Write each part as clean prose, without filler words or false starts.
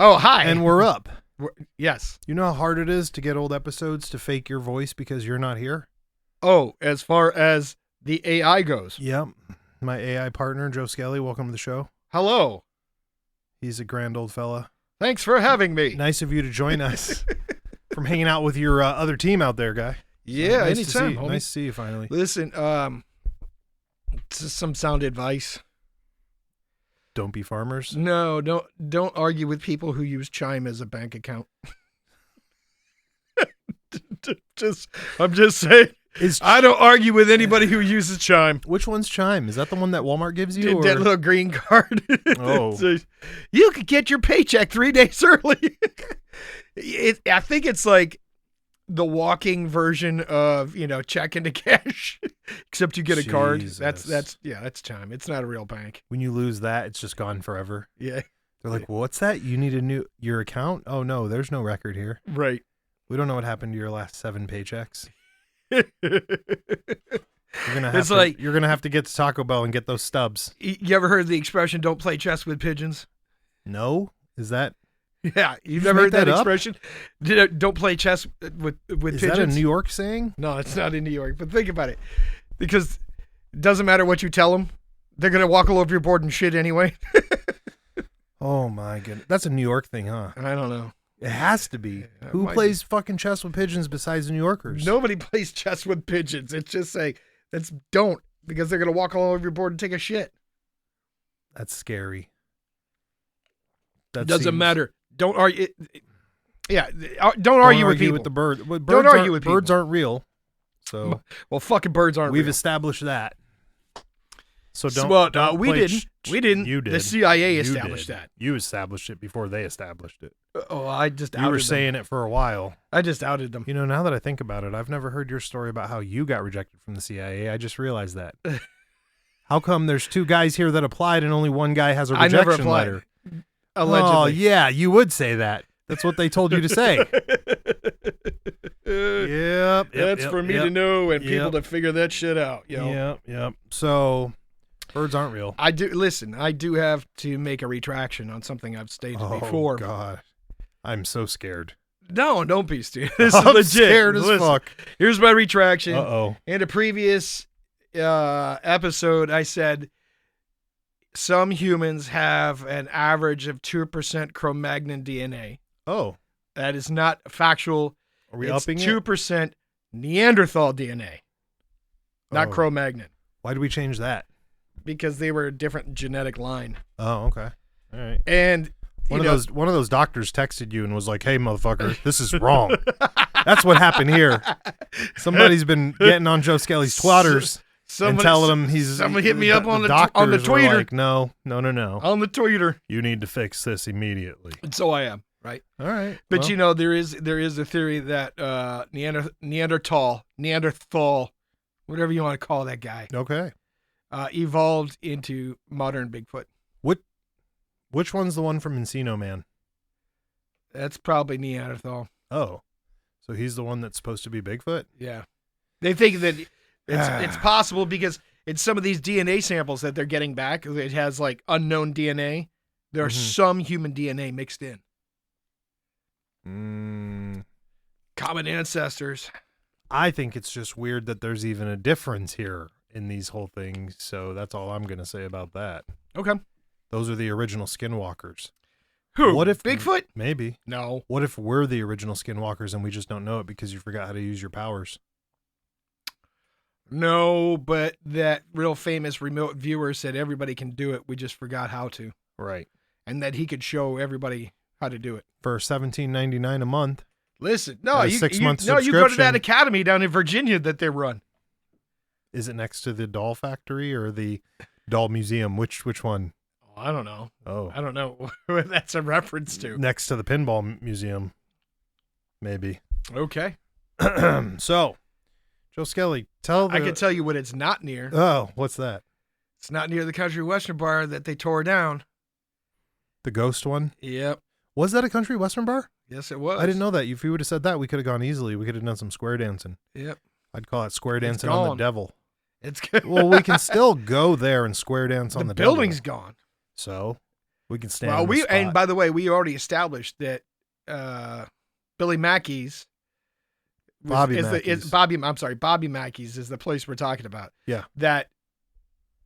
Oh, hi. And we're up. Yes. You know how hard it is to get old episodes to fake your voice because you're not here? Oh, as far as the AI goes. Yep. My AI partner, Joe Skelly, welcome to the show. Hello. He's a grand old fella. Thanks for having me. Nice of you to join us from hanging out with your other team out there, guy. Yeah, nice anytime. To see, nice to see you finally. Listen, some sound advice. Don't be farmers. No, don't argue with people who use Chime as a bank account. I'm just saying. I don't argue with anybody who uses Chime. Which one's Chime? Is that the one that Walmart gives you? That little green card. Oh. So you could get your paycheck 3 days early. I think it's like the walking version of, check into cash, except you get a card. That's Chime. It's not a real bank. When you lose that, it's just gone forever. Yeah. They're like, well, what's that? You need your account? Oh no, there's no record here. Right. We don't know what happened to your last 7 paychecks. You're gonna have to get to Taco Bell and get those stubs. You ever heard the expression "Don't play chess with pigeons"? No, is that? Yeah, you've never heard that expression. Don't play chess with pigeons. Is that a New York saying? No, it's not in New York. But think about it, because it doesn't matter what you tell them; they're gonna walk all over your board and shit anyway. Oh my goodness, that's a New York thing, huh? I don't know. It has to be. Who plays fucking chess with pigeons besides New Yorkers? Nobody plays chess with pigeons. It's just don't, because they're going to walk all over your board and take a shit. That's scary. That doesn't matter. Don't argue. Don't argue with people. With the bird. Well, don't argue with people. Birds aren't real. So well, fucking birds aren't real. We've established that. So don't. We didn't. You did. The CIA established that. You established it before they established it. Oh, I just outed them. You were saying it for a while. I just outed them. Now that I think about it, I've never heard your story about how you got rejected from the CIA. I just realized that. How come there's 2 guys here that applied and only one guy has a rejection I never applied. letter? Allegedly. Oh, yeah, you would say that. That's what they told you to say. Yep. That's for me to know and people to figure that shit out. Yep. So, birds aren't real. I do have to make a retraction on something I've stated before. Oh, God. I'm so scared. No, don't be stupid. This is legit. Scared as fuck. Here's my retraction. Uh-oh. In a previous episode, I said some humans have an average of 2% Cro-Magnon DNA. Oh. That is not factual. Are we it's upping 2% Neanderthal DNA, not Cro-Magnon. Why did we change that? Because they were a different genetic line. Oh, okay. All right. And one of those doctors texted you and was like, "Hey, motherfucker, this is wrong." That's what happened here. Somebody's been getting on Joe Skelly's twatters and telling him he's. Somebody hit me up on the Twitter. Like, no. On the Twitter. You need to fix this immediately. And so I am. Right. All right. But there is a theory that Neanderthal, whatever you want to call that guy. Okay. Evolved into modern Bigfoot. Which one's the one from Encino Man? That's probably Neanderthal. Oh. So he's the one that's supposed to be Bigfoot? Yeah. They think that it's possible because it's some of these DNA samples that they're getting back. It has like unknown DNA. There's some human DNA mixed in. Common ancestors. I think it's just weird that there's even a difference here in these whole things. So that's all I'm going to say about that. Okay. Those are the original skinwalkers. Who? What if Bigfoot? Maybe. No. What if we're the original skinwalkers and we just don't know it because you forgot how to use your powers? No, but that real famous remote viewer said everybody can do it. We just forgot how to. Right. And that he could show everybody how to do it. For $17.99 a month. Listen, no, you 6-month you go to that academy down in Virginia that they run. Is it next to the doll factory or the doll museum? Which one? I don't know. Oh. I don't know what that's a reference to. Next to the pinball museum. Maybe. Okay. So, Joe Skelly, I can tell you what it's not near. Oh, what's that? It's not near the Country Western bar that they tore down. The ghost one? Yep. Was that a Country Western bar? Yes, it was. I didn't know that. If you would have said that, we could have gone easily. We could have done some square dancing. Yep. I'd call it square dancing on the devil. It's good. Well, we can still go there and square dance on the devil. The building's gone. So? We can stand. Well, and by the way, we already established that Billy Mackey's. Bobby Mackey's is the place we're talking about. Yeah. That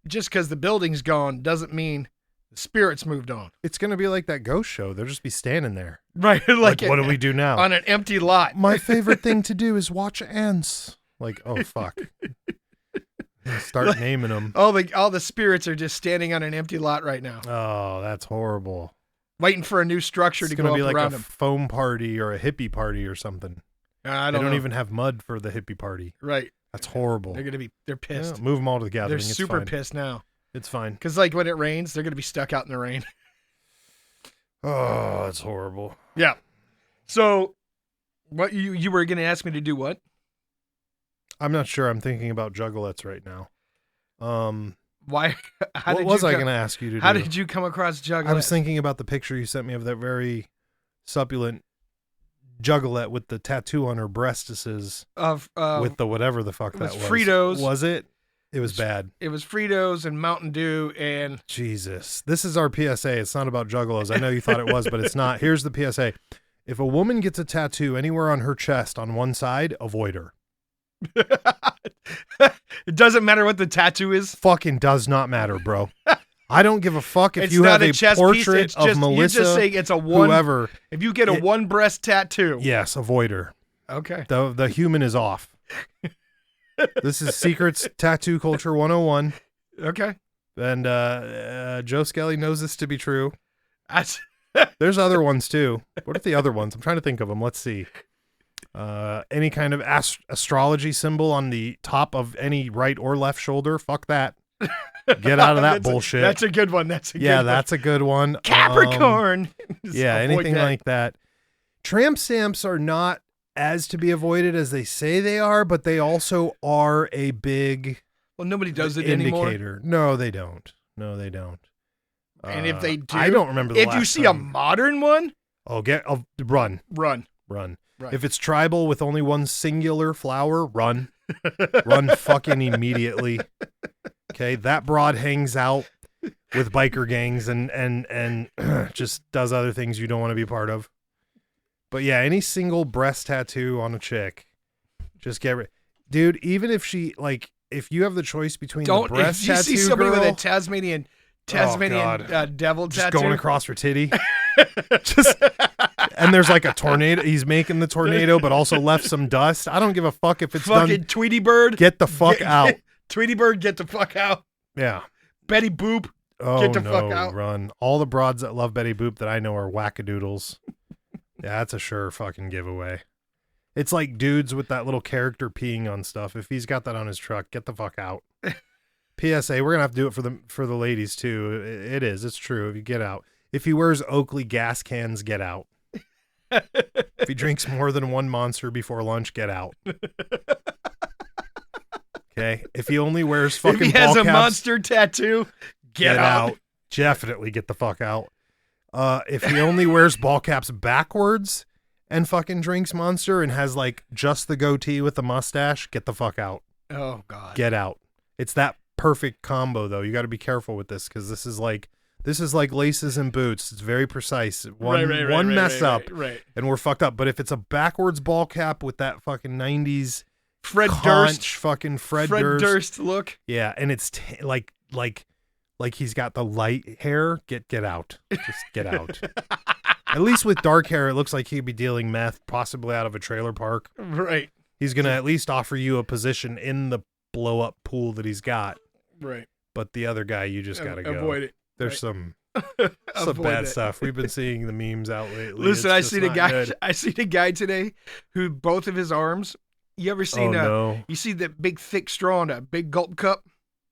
just because the building's gone doesn't mean the spirits moved on. It's going to be like that ghost show. They'll just be standing there. Right. Like what do we do now? On an empty lot. My favorite thing to do is watch ants. Like, oh, fuck. Start naming them. All the spirits are just standing on an empty lot right now. Oh, that's horrible. Waiting for a new structure to go up like around a them. foam party or a hippie party or something. They don't even have mud for the hippie party. Right. That's horrible. They're pissed. Yeah, move them all to the gathering. They're super pissed now. It's fine. Because like when it rains, they're going to be stuck out in the rain. Oh, that's horrible. Yeah. So what you were going to ask me to do what? I'm not sure. I'm thinking about juggalettes right now. Why? What was I going to ask you to do? How did you come across juggalettes? I was thinking about the picture you sent me of that very succulent juggalette with the tattoo on her breastises with the whatever the fuck that was. Fritos. Was it? It was bad. It was Fritos and Mountain Dew and Jesus. This is our PSA. It's not about juggalos. I know you thought it was, but it's not. Here's the PSA. If a woman gets a tattoo anywhere on her chest on one side, avoid her. It doesn't matter what the tattoo is. Fucking does not matter, bro. I don't give a fuck if it's you have a portrait of Melissa. You're just saying it's a one. Whoever. If you get a one breast tattoo. Yes, avoid her. Okay. The human is off. This is Secrets Tattoo Culture 101. Okay. And Joe Skelly knows this to be true. That's There's other ones too. What are the other ones? I'm trying to think of them. Let's see. Any kind of astrology symbol on the top of any right or left shoulder. Fuck that. Get out of that bullshit. That's a good one. That's a good one. Capricorn. Yeah, anything like that. Tramp stamps are not as to be avoided as they say they are, but they also are a big nobody does it indicator. anymore. No, they don't. And if they do, I don't remember. If you see a modern one, run. Right. If it's tribal with only one singular flower, run. Run fucking immediately. Okay, that broad hangs out with biker gangs and just does other things you don't want to be part of. But yeah, any single breast tattoo on a chick, just get rid. Dude, even if she if you have the choice between the breast tattoo, if you see somebody girl, with a Tasmanian devil just tattoo going across her titty, and there's like a tornado. He's making the tornado, but also left some dust. I don't give a fuck if it's fucking done. Tweety Bird, get the fuck out. Tweety Bird, get the fuck out. Yeah. Betty Boop, get the fuck out. Run. All the broads that love Betty Boop that I know are wackadoodles. Yeah, that's a sure fucking giveaway. It's like dudes with that little character peeing on stuff. If he's got that on his truck, get the fuck out. PSA, we're gonna have to do it for the ladies too. It is. It's true. If you get out. If he wears Oakley gas cans, get out. If he drinks more than one Monster before lunch, get out. Okay. If he only wears fucking if he has ball a caps, monster tattoo, get out. Definitely get the fuck out. If he only wears ball caps backwards and fucking drinks Monster and has like just the goatee with the mustache, get the fuck out. Oh God. Get out. It's that perfect combo though. You got to be careful with this because this is like laces and boots. It's very precise. One mess up and we're fucked up. But if it's a backwards ball cap with that fucking 90s Fred Durst look. Yeah, and it's like he's got the light hair. Get out. Just get out. At least with dark hair, it looks like he'd be dealing meth, possibly out of a trailer park. Right. He's gonna at least offer you a position in the blow up pool that he's got. Right. But the other guy, you just gotta go. Avoid it. There's some bad stuff. We've been seeing the memes out lately. Listen, I seen a guy today who both of his arms. You ever seen you see that big thick straw in a big gulp cup?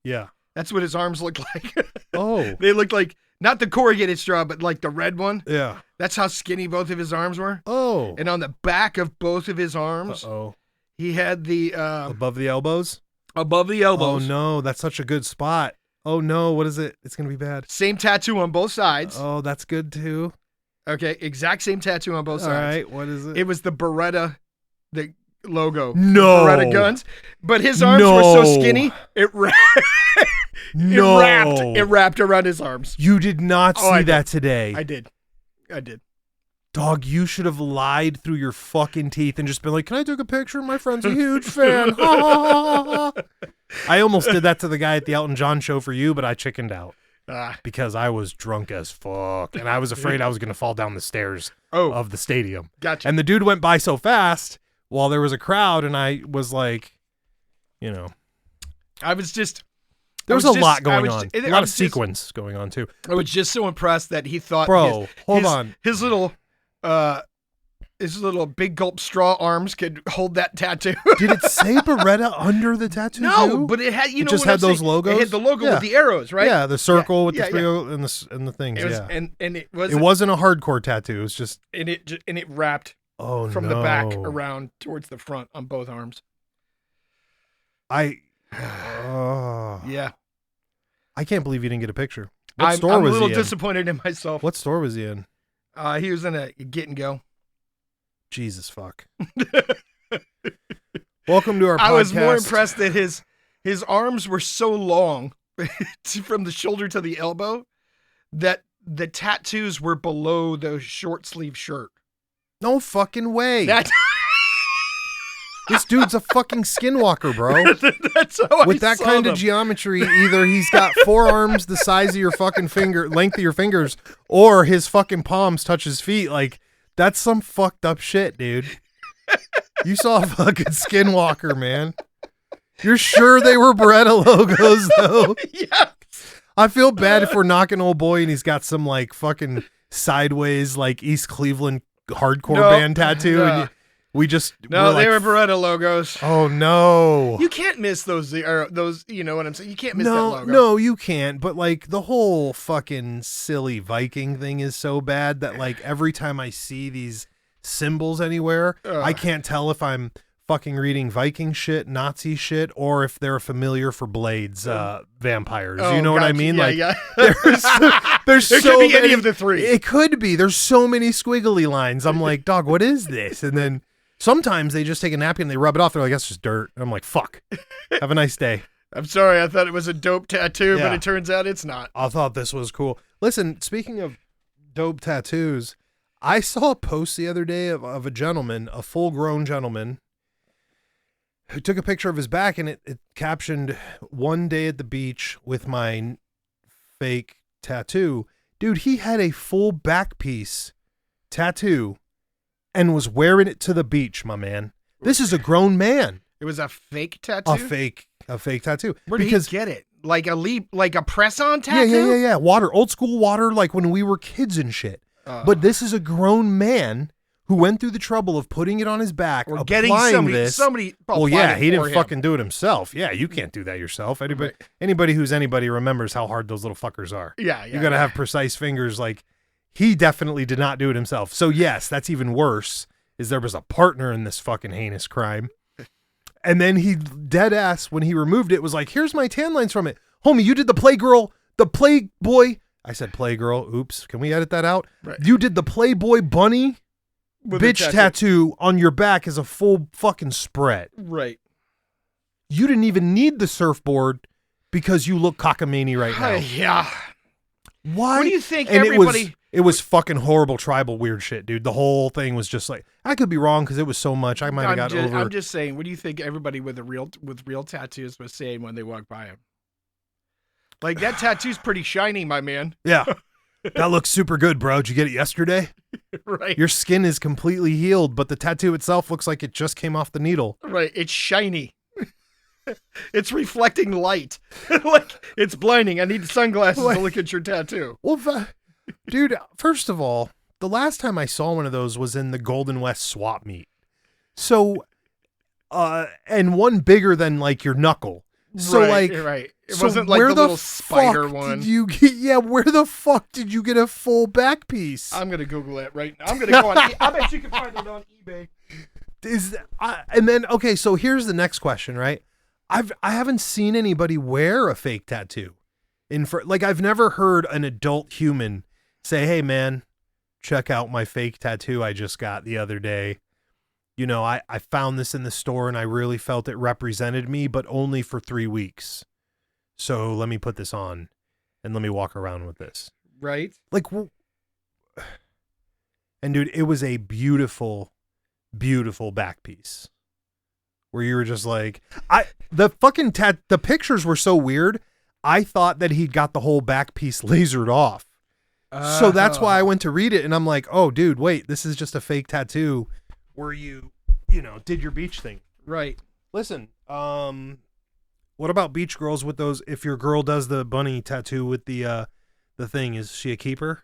Yeah. That's what his arms look like. Oh. They look like not the corrugated straw, but like the red one. Yeah. That's how skinny both of his arms were. Oh. And on the back of both of his arms, he had the above the elbows? Above the elbows. Oh no, that's such a good spot. Oh no, what is it? It's gonna be bad. Same tattoo on both sides. Oh, that's good too. Okay, exact same tattoo on both sides. All right, what is it? It was the Beretta, the logo. No. Beretta guns. But his arms were so skinny, No. It wrapped around his arms. You did not see that today. I did. Dog, you should have lied through your fucking teeth and just been like, can I take a picture? My friend's a huge fan. I almost did that to the guy at the Elton John show for you, but I chickened out. Because I was drunk as fuck, and I was afraid I was going to fall down the stairs of the stadium. Gotcha. And the dude went by so fast while there was a crowd, and I was like, there was a lot going on. A lot of sequence going on, too. I was just so impressed that he thought, his little big gulp straw arms could hold that tattoo. Did it say Beretta under the tattoo? No, too? but it had, it just had those logos. It had the logo with the arrows, right? Yeah, the circle with the three and the things. And it wasn't a hardcore tattoo. It was just and it wrapped from the back around towards the front on both arms. Yeah. I can't believe you didn't get a picture. What store was he in? I'm a little disappointed in myself. What store was he in? He was in a Get and Go. Jesus fuck. Welcome to our podcast. I was more impressed that his arms were so long from the shoulder to the elbow that the tattoos were below the short sleeve shirt. No fucking way. This dude's a fucking skinwalker, bro. That's how With that kind of geometry, either he's got forearms the size of your fucking length of your fingers, or his fucking palms touch his feet. Like, that's some fucked up shit, dude. You saw a fucking skinwalker, man. You're sure they were Beretta logos, though? Yeah. I feel bad if we're knocking old boy and he's got some, like, fucking sideways, like, East Cleveland hardcore band tattoo. And we just... No, they were Beretta logos. Oh, no. You can't miss those, you know what I'm saying? You can't miss that logo. No, you can't. But, like, the whole fucking silly Viking thing is so bad that, like, every time I see these symbols anywhere, I can't tell if I'm fucking reading Viking shit, Nazi shit, or if they're familiar for Blades vampires. You know what I mean? Yeah, There's there so could be many, any of the three. It could be. There's so many squiggly lines. I'm like, dog, what is this? And then sometimes they just take a napkin and they rub it off. They're like, that's just dirt. And I'm like, fuck. Have a nice day. I'm sorry. I thought it was a dope tattoo, but it turns out it's not. I thought this was cool. Listen, speaking of dope tattoos, I saw a post the other day of a gentleman, a full-grown gentleman, who took a picture of his back, and it captioned, "One day at the beach with my fake tattoo." Dude, he had a full back piece tattoo and was wearing it to the beach, my man. This is a grown man. It was a fake tattoo? A fake tattoo. Where did he get it? Like a press-on tattoo? Yeah. Water, old school water, like when we were kids and shit. But this is a grown man who went through the trouble of putting it on his back, or getting somebody. Well, yeah, he didn't fucking do it himself. Yeah, you can't do that yourself. Anybody who's anybody remembers how hard those little fuckers are. Yeah. You got to have precise fingers. Like, he definitely did not do it himself. So yes, that's even worse. Is there was a partner in this fucking heinous crime, and then he dead ass when he removed it was like, "Here's my tan lines from it, homie. You did the Playboy." I said Playgirl. Oops. Can we edit that out? Right. You did the Playboy bunny with bitch tattoo on your back as a full fucking spread. Right. You didn't even need the surfboard because you look cockamamie right now. Yeah. Why? What do you think? And everybody? It was fucking horrible tribal weird shit, dude. The whole thing was just like, I could be wrong because it was so much. I might have got over. I'm just saying. What do you think everybody with real tattoos was saying when they walked by him? Like, that tattoo's pretty shiny, my man. Yeah. That looks super good, bro. Did you get it yesterday? Right. Your skin is completely healed, but the tattoo itself looks like it just came off the needle. Right. It's shiny. It's reflecting light. Like, it's blinding. I need sunglasses to look at your tattoo. Well, dude, first of all, the last time I saw one of those was in the Golden West swap meet. So, and one bigger than, like, your knuckle. So, right. It wasn't like the little spider one. Where the fuck did you get a full back piece? I'm gonna Google it right now. I'm gonna go on. I bet you can find it on eBay. And then okay, so here's the next question, right? I haven't seen anybody wear a fake tattoo. I've never heard an adult human say, "Hey, man, check out my fake tattoo I just got the other day. You know, I found this in the store and I really felt it represented me, but only for 3 weeks. So let me put this on and let me walk around with this. Right. Like, and dude, it was a beautiful, beautiful back piece where you were just like, the pictures were so weird. I thought that he'd got the whole back piece lasered off. So that's why I went to read it, and I'm like, oh, dude, wait, this is just a fake tattoo where you did your beach thing. Right. Listen, what about beach girls with those? If your girl does the bunny tattoo with the thing, is she a keeper?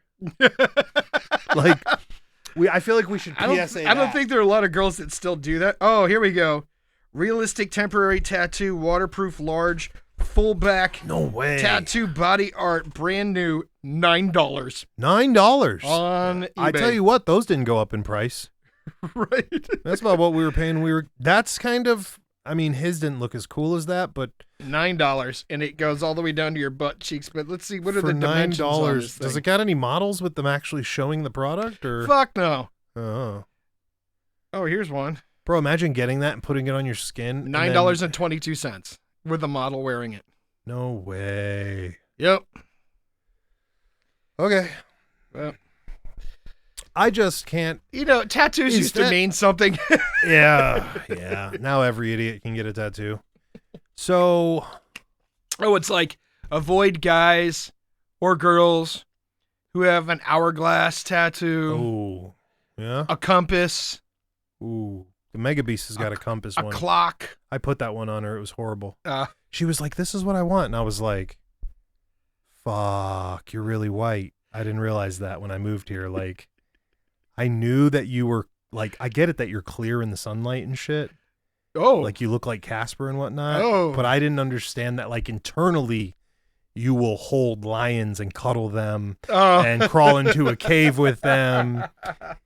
Like, I feel like we should PSA I don't think there are a lot of girls that still do that. Oh, here we go. Realistic temporary tattoo, waterproof, large, full back. No way. Tattoo body art, brand new, $9. $9 on eBay. I tell you what, those didn't go up in price. Right. That's about what we were paying. That's kind of. I mean, his didn't look as cool as that, but $9, and it goes all the way down to your butt cheeks. But let's see, what are for the dimensions on this $9, does thing? it got any models with them actually showing the product? Or Fuck no. Oh, Here's one. bro, imagine getting that and putting it on your skin. $9.22 with the model wearing it. No way. Yep. Okay. Well, I just can't. Tattoos Is used to that- mean something. Yeah. Now every idiot can get a tattoo. So, It's like avoid guys or girls who have an hourglass tattoo, yeah. a compass, Ooh. The Mega Beast has got a compass a one. clock. I put that one on her. It was horrible. She was like, "This is what I want," and I was like, "Fuck, you're really white." I didn't realize that when I moved here. Like, I knew that you were like, I get it that you're clear in the sunlight and shit. Oh. Like you look like Casper and whatnot. Oh. But I didn't understand that, like, internally you will hold lions and cuddle them and crawl into a cave with them.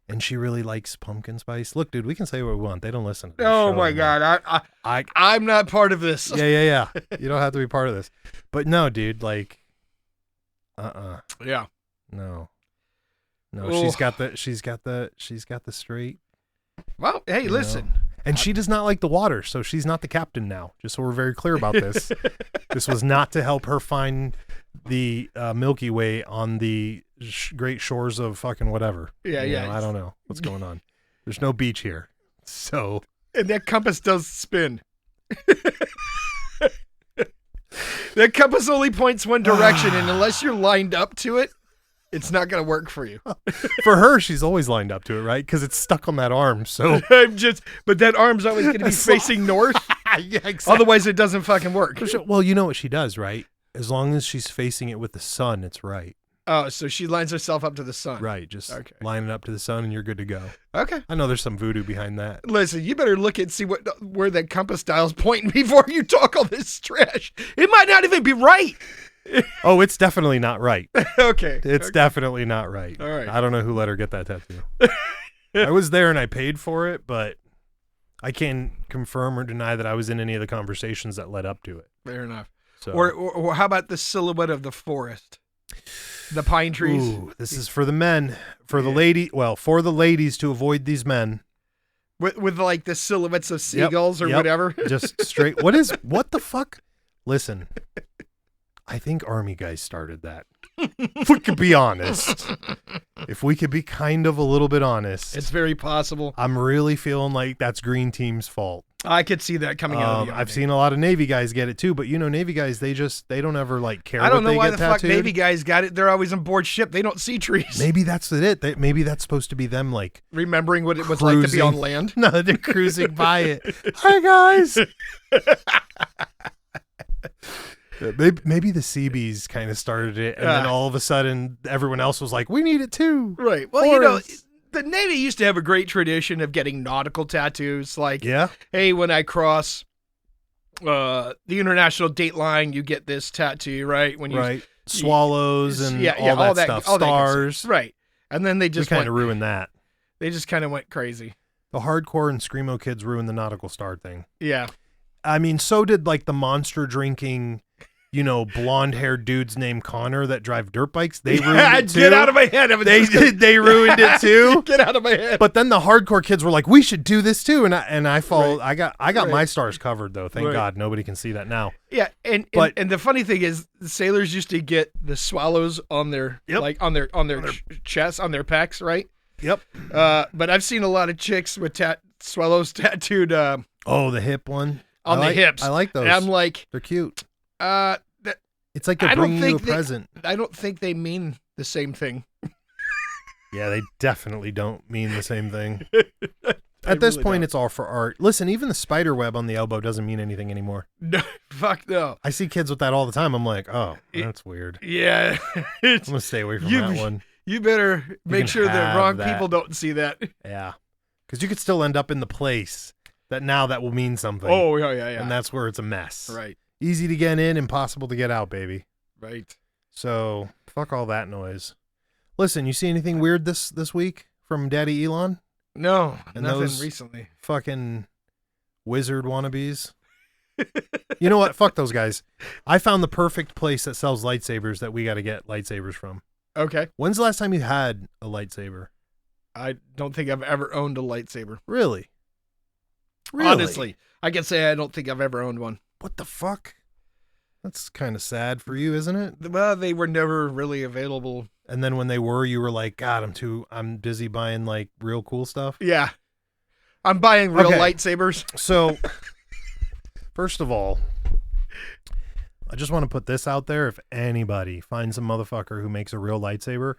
And she really likes pumpkin spice. Look, dude, we can say what we want. They don't listen to this Oh show my anymore. God. I'm not part of this. Yeah. You don't have to be part of this. But no, dude, like, Yeah. no. Oh. She's got the straight. Well, hey, listen. And she does not like the water, so she's not the captain now. Just so we're very clear about this. This was not to help her find the Milky Way on the great shores of fucking whatever. Yeah. I don't know what's going on. There's no beach here. So. And that compass does spin. That compass only points one direction, and unless you're lined up to it, it's not going to work for you. For her, she's always lined up to it, right? Because it's stuck on that arm. So, but that arm's always going to be facing north. Yeah, exactly. Otherwise, it doesn't fucking work. Well, you know what she does, right? As long as she's facing it with the sun, it's right. Oh, so she lines herself up to the sun. Right. Just Okay. line it up to the sun, and you're good to go. Okay. I know there's some voodoo behind that. Listen, you better look and see where that compass dial's pointing before you talk all this trash. It might not even be right. Oh, it's definitely not right. Okay. It's definitely not right. All right. I don't know who let her get that tattoo. I was there and I paid for it, but I can't confirm or deny that I was in any of the conversations that led up to it. Fair enough. So, Or how about the silhouette of the forest? The pine trees? ooh, this is for the men, for the ladies to avoid these men. With like the silhouettes of seagulls or whatever? Just straight. What the fuck? Listen, I think Army guys started that. If we could be honest. If we could be kind of a little bit honest. It's very possible. I'm really feeling like that's Green Team's fault. I could see that coming out of the Army. I've seen a lot of Navy guys get it too, but Navy guys, they don't ever like care. I don't know what why they the get fuck tattooed. Navy guys got it. They're always on board ship. They don't see trees. Maybe that's it. Maybe that's supposed to be them like Remembering what it was like to be on land. No, they're cruising by it. Hi guys. Maybe the Seabees kind of started it, and then all of a sudden everyone else was like, "We need it too." Right. Well, the Navy used to have a great tradition of getting nautical tattoos. Like, hey, when I cross the international date line, you get this tattoo, right? When you swallows and all that stuff, stars, right? And then they just kind of ruined that. They just kind of went crazy. The hardcore and screamo kids ruined the nautical star thing. Yeah. I mean, so did like the monster drinking blonde-haired dudes named Connor that drive dirt bikes. They ruined it too. Get out of my head. They ruined it too. Get out of my head. But then the hardcore kids were like, we should do this too. And I followed. Right. I got my stars covered though. Thank God nobody can see that now. Yeah. And the funny thing is the sailors used to get the swallows on their, on their chest, on their pecs. Right. Yep. But I've seen a lot of chicks with swallows tattooed. The hip one. On the hips. I like those. And I'm like, they're cute. It's like they're bringing you a present. I don't think they mean the same thing. Yeah, they definitely don't mean the same thing. At this point, it's all for art. Listen, even the spider web on the elbow doesn't mean anything anymore. No, fuck no. I see kids with that all the time. I'm like, oh, that's weird. Yeah. I'm going to stay away from that one. You better make sure the wrong people don't see that. Yeah. Because you could still end up in the place that will mean something. Oh, yeah. And that's where it's a mess. Right. Easy to get in, impossible to get out, baby. Right. So, fuck all that noise. Listen, you see anything weird this week from Daddy Elon? No, and nothing those recently. Fucking wizard wannabes. You know what? Fuck those guys. I found the perfect place that sells lightsabers that we got to get lightsabers from. Okay. When's the last time you had a lightsaber? I don't think I've ever owned a lightsaber. Really? Honestly, I can say I don't think I've ever owned one. What the fuck? That's kind of sad for you, isn't it? Well, they were never really available. And then when they were, you were like, God, I'm busy buying like real cool stuff. Yeah. I'm buying real lightsabers. So, first of all, I just want to put this out there. If anybody finds a motherfucker who makes a real lightsaber,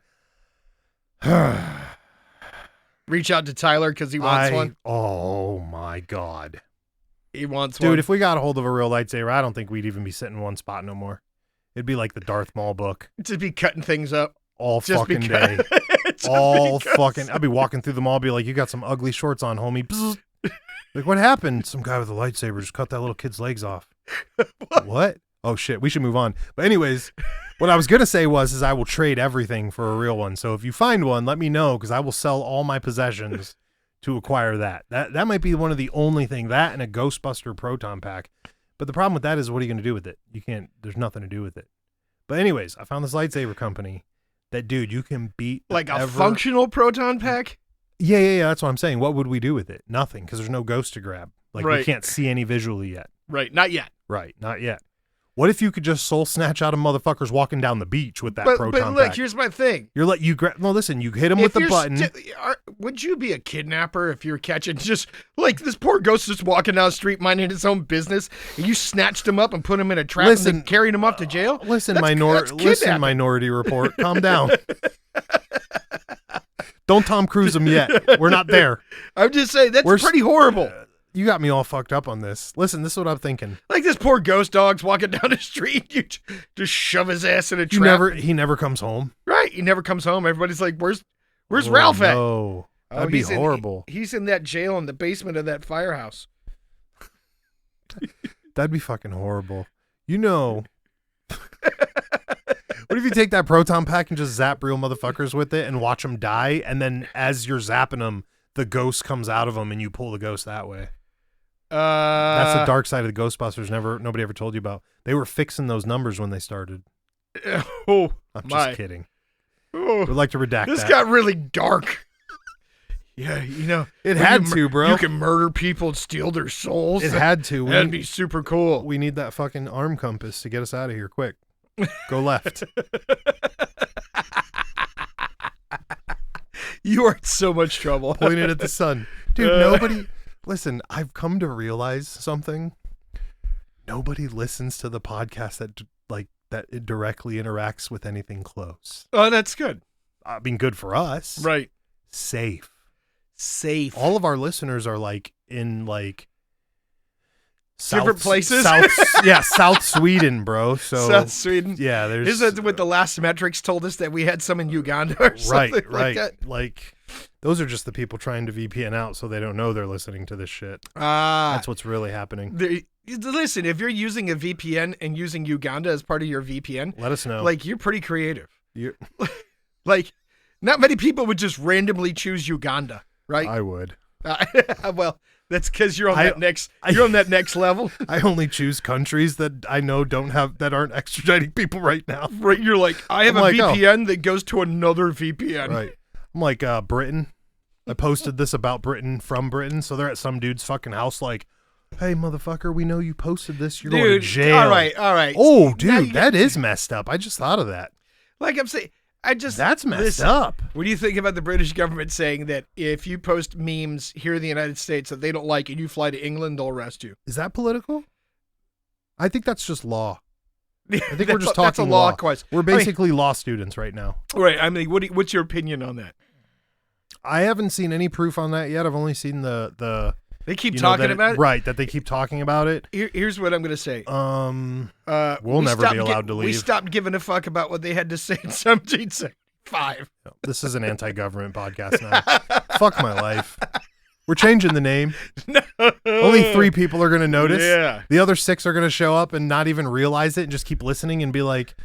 reach out to Tyler because he wants one. Oh my God. He wants one. Dude, if we got a hold of a real lightsaber, I don't think we'd even be sitting in one spot no more. It'd be like the Darth Maul book. Just be cutting things up. All fucking day. I'd be walking through the mall, be like, you got some ugly shorts on, homie. Like, what happened? Some guy with a lightsaber just cut that little kid's legs off. What? Oh, shit. We should move on. But anyways, what I was going to say is I will trade everything for a real one. So if you find one, let me know because I will sell all my possessions to acquire that. That might be one of the only thing, that and a Ghostbuster proton pack. But the problem with that is what are you going to do with it? There's nothing to do with it. But anyways, I found this lightsaber company that, dude, you can beat like a functional proton pack? Yeah. That's what I'm saying. What would we do with it? Nothing, because there's no ghost to grab. Like, we can't see any visually yet. Right. Not yet. Right. Not yet. What if you could just soul snatch out of motherfuckers walking down the beach with that proton pack? But look, here's my thing. You're like, listen, you hit him with the button. Would you be a kidnapper if you're catching just like this poor ghost just walking down the street minding his own business and you snatched him up and put him in a trap and carried him off to jail? Listen, Minority Report, calm down. Don't Tom Cruise him yet. We're not there. I'm just saying, that's pretty horrible. You got me all fucked up on this. Listen, this is what I'm thinking. Like this poor ghost dog's walking down the street. You just shove his ass in a trap. He never comes home. Right. He never comes home. Everybody's like, where's Ralph at? No. That'd be horrible. He's in that jail in the basement of that firehouse. That'd be fucking horrible. What if you take that proton pack and just zap real motherfuckers with it and watch them die, and then as you're zapping them, the ghost comes out of them and you pull the ghost that way? That's the dark side of the Ghostbusters. Nobody ever told you about. They were fixing those numbers when they started. I'm just kidding. Would like to redact this. This got really dark. Yeah, it had to, bro. You can murder people and steal their souls. It had to. That'd be super cool. We need that fucking arm compass to get us out of here quick. Go left. You are in so much trouble. Pointed at the sun. Dude, listen, I've come to realize something. Nobody listens to the podcast that it directly interacts with anything close. Oh, that's good. I mean, good for us. Right. Safe. All of our listeners are in different places. South Sweden, bro. So South Sweden. Yeah, there's. Is that what the last metrics told us, that we had some in Uganda or something? Right. Like that? Like, those are just the people trying to VPN out so they don't know they're listening to this shit. That's what's really happening. Listen, if you're using a VPN and using Uganda as part of your VPN, let us know. Like, you're pretty creative. Like, not many people would just randomly choose Uganda, right? I would. Well, That's because you're on that next level. I only choose countries that I know that aren't extraditing people right now. Right, you're like, I have a VPN that goes to another VPN. Right. I'm like, Britain. I posted this about Britain from Britain, so they're at some dude's fucking house like, hey, motherfucker, we know you posted this. You're going to jail. All right. Oh, dude, that is messed up. I just thought of that. Like I'm saying, that's messed up. What do you think about the British government saying that if you post memes here in the United States that they don't like and you fly to England, they'll arrest you? Is that political? I think that's just law. I think we're just talking that's a law question. We're basically law students right now. Right. I mean, what's your opinion on that? I haven't seen any proof on that yet. I've only seen the they keep talking about it, right? That they keep talking about it. Here's what I'm going to say. We'll never be allowed to leave. We stopped giving a fuck about what they had to say in 1775. No, this is an anti-government podcast now. Fuck my life. We're changing the name. No. Only 3 people are going to notice. Yeah. The other 6 are going to show up and not even realize it and just keep listening and be like,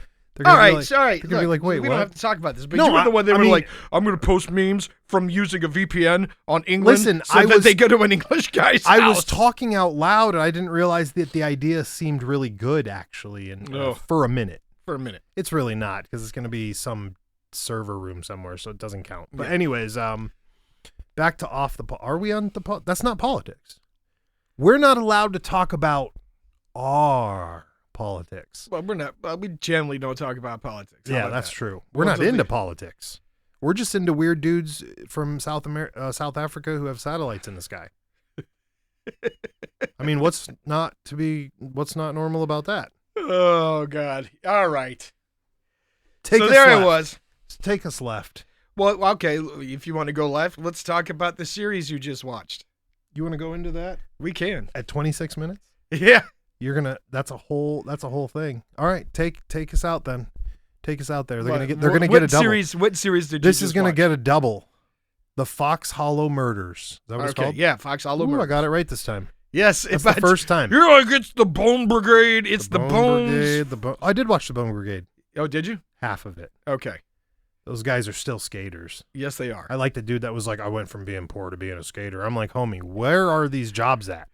all right. They're going to be like, wait, we what? don't have to talk about this. But you were the one that were like, I'm going to post memes from using a VPN on England that they go to an English guy's house. I was talking out loud and I didn't realize that the idea seemed really good, actually, and for a minute. It's really not, because it's going to be some server room somewhere, so it doesn't count. But anyways, back to are we on the that's not politics. We're not allowed to talk about our politics. Well, we're not. We generally don't talk about politics. Yeah, that's true. We're not into politics. We're just into weird dudes from South Africa who have satellites in the sky. I mean, what's not normal about that? Oh God! All right. I was. Take us left. Well, okay. If you want to go left, let's talk about the series you just watched. You want to go into that? We can. At 26 minutes? Yeah. That's a whole thing. All right, take us out then. Take us out there. They're gonna get a double. What series did you This is gonna get a double. The Fox Hollow Murders. Is that what it's called? Yeah, Fox Hollow Murders. I got it right this time. Yes, it's the first time. You're like, it's the Bone Brigade. It's the Bones. Brigade, I did watch the Bone Brigade. Oh, did you? Half of it. Okay. Those guys are still skaters. Yes, they are. I like the dude that was like, I went from being poor to being a skater. I'm like, homie, where are these jobs at?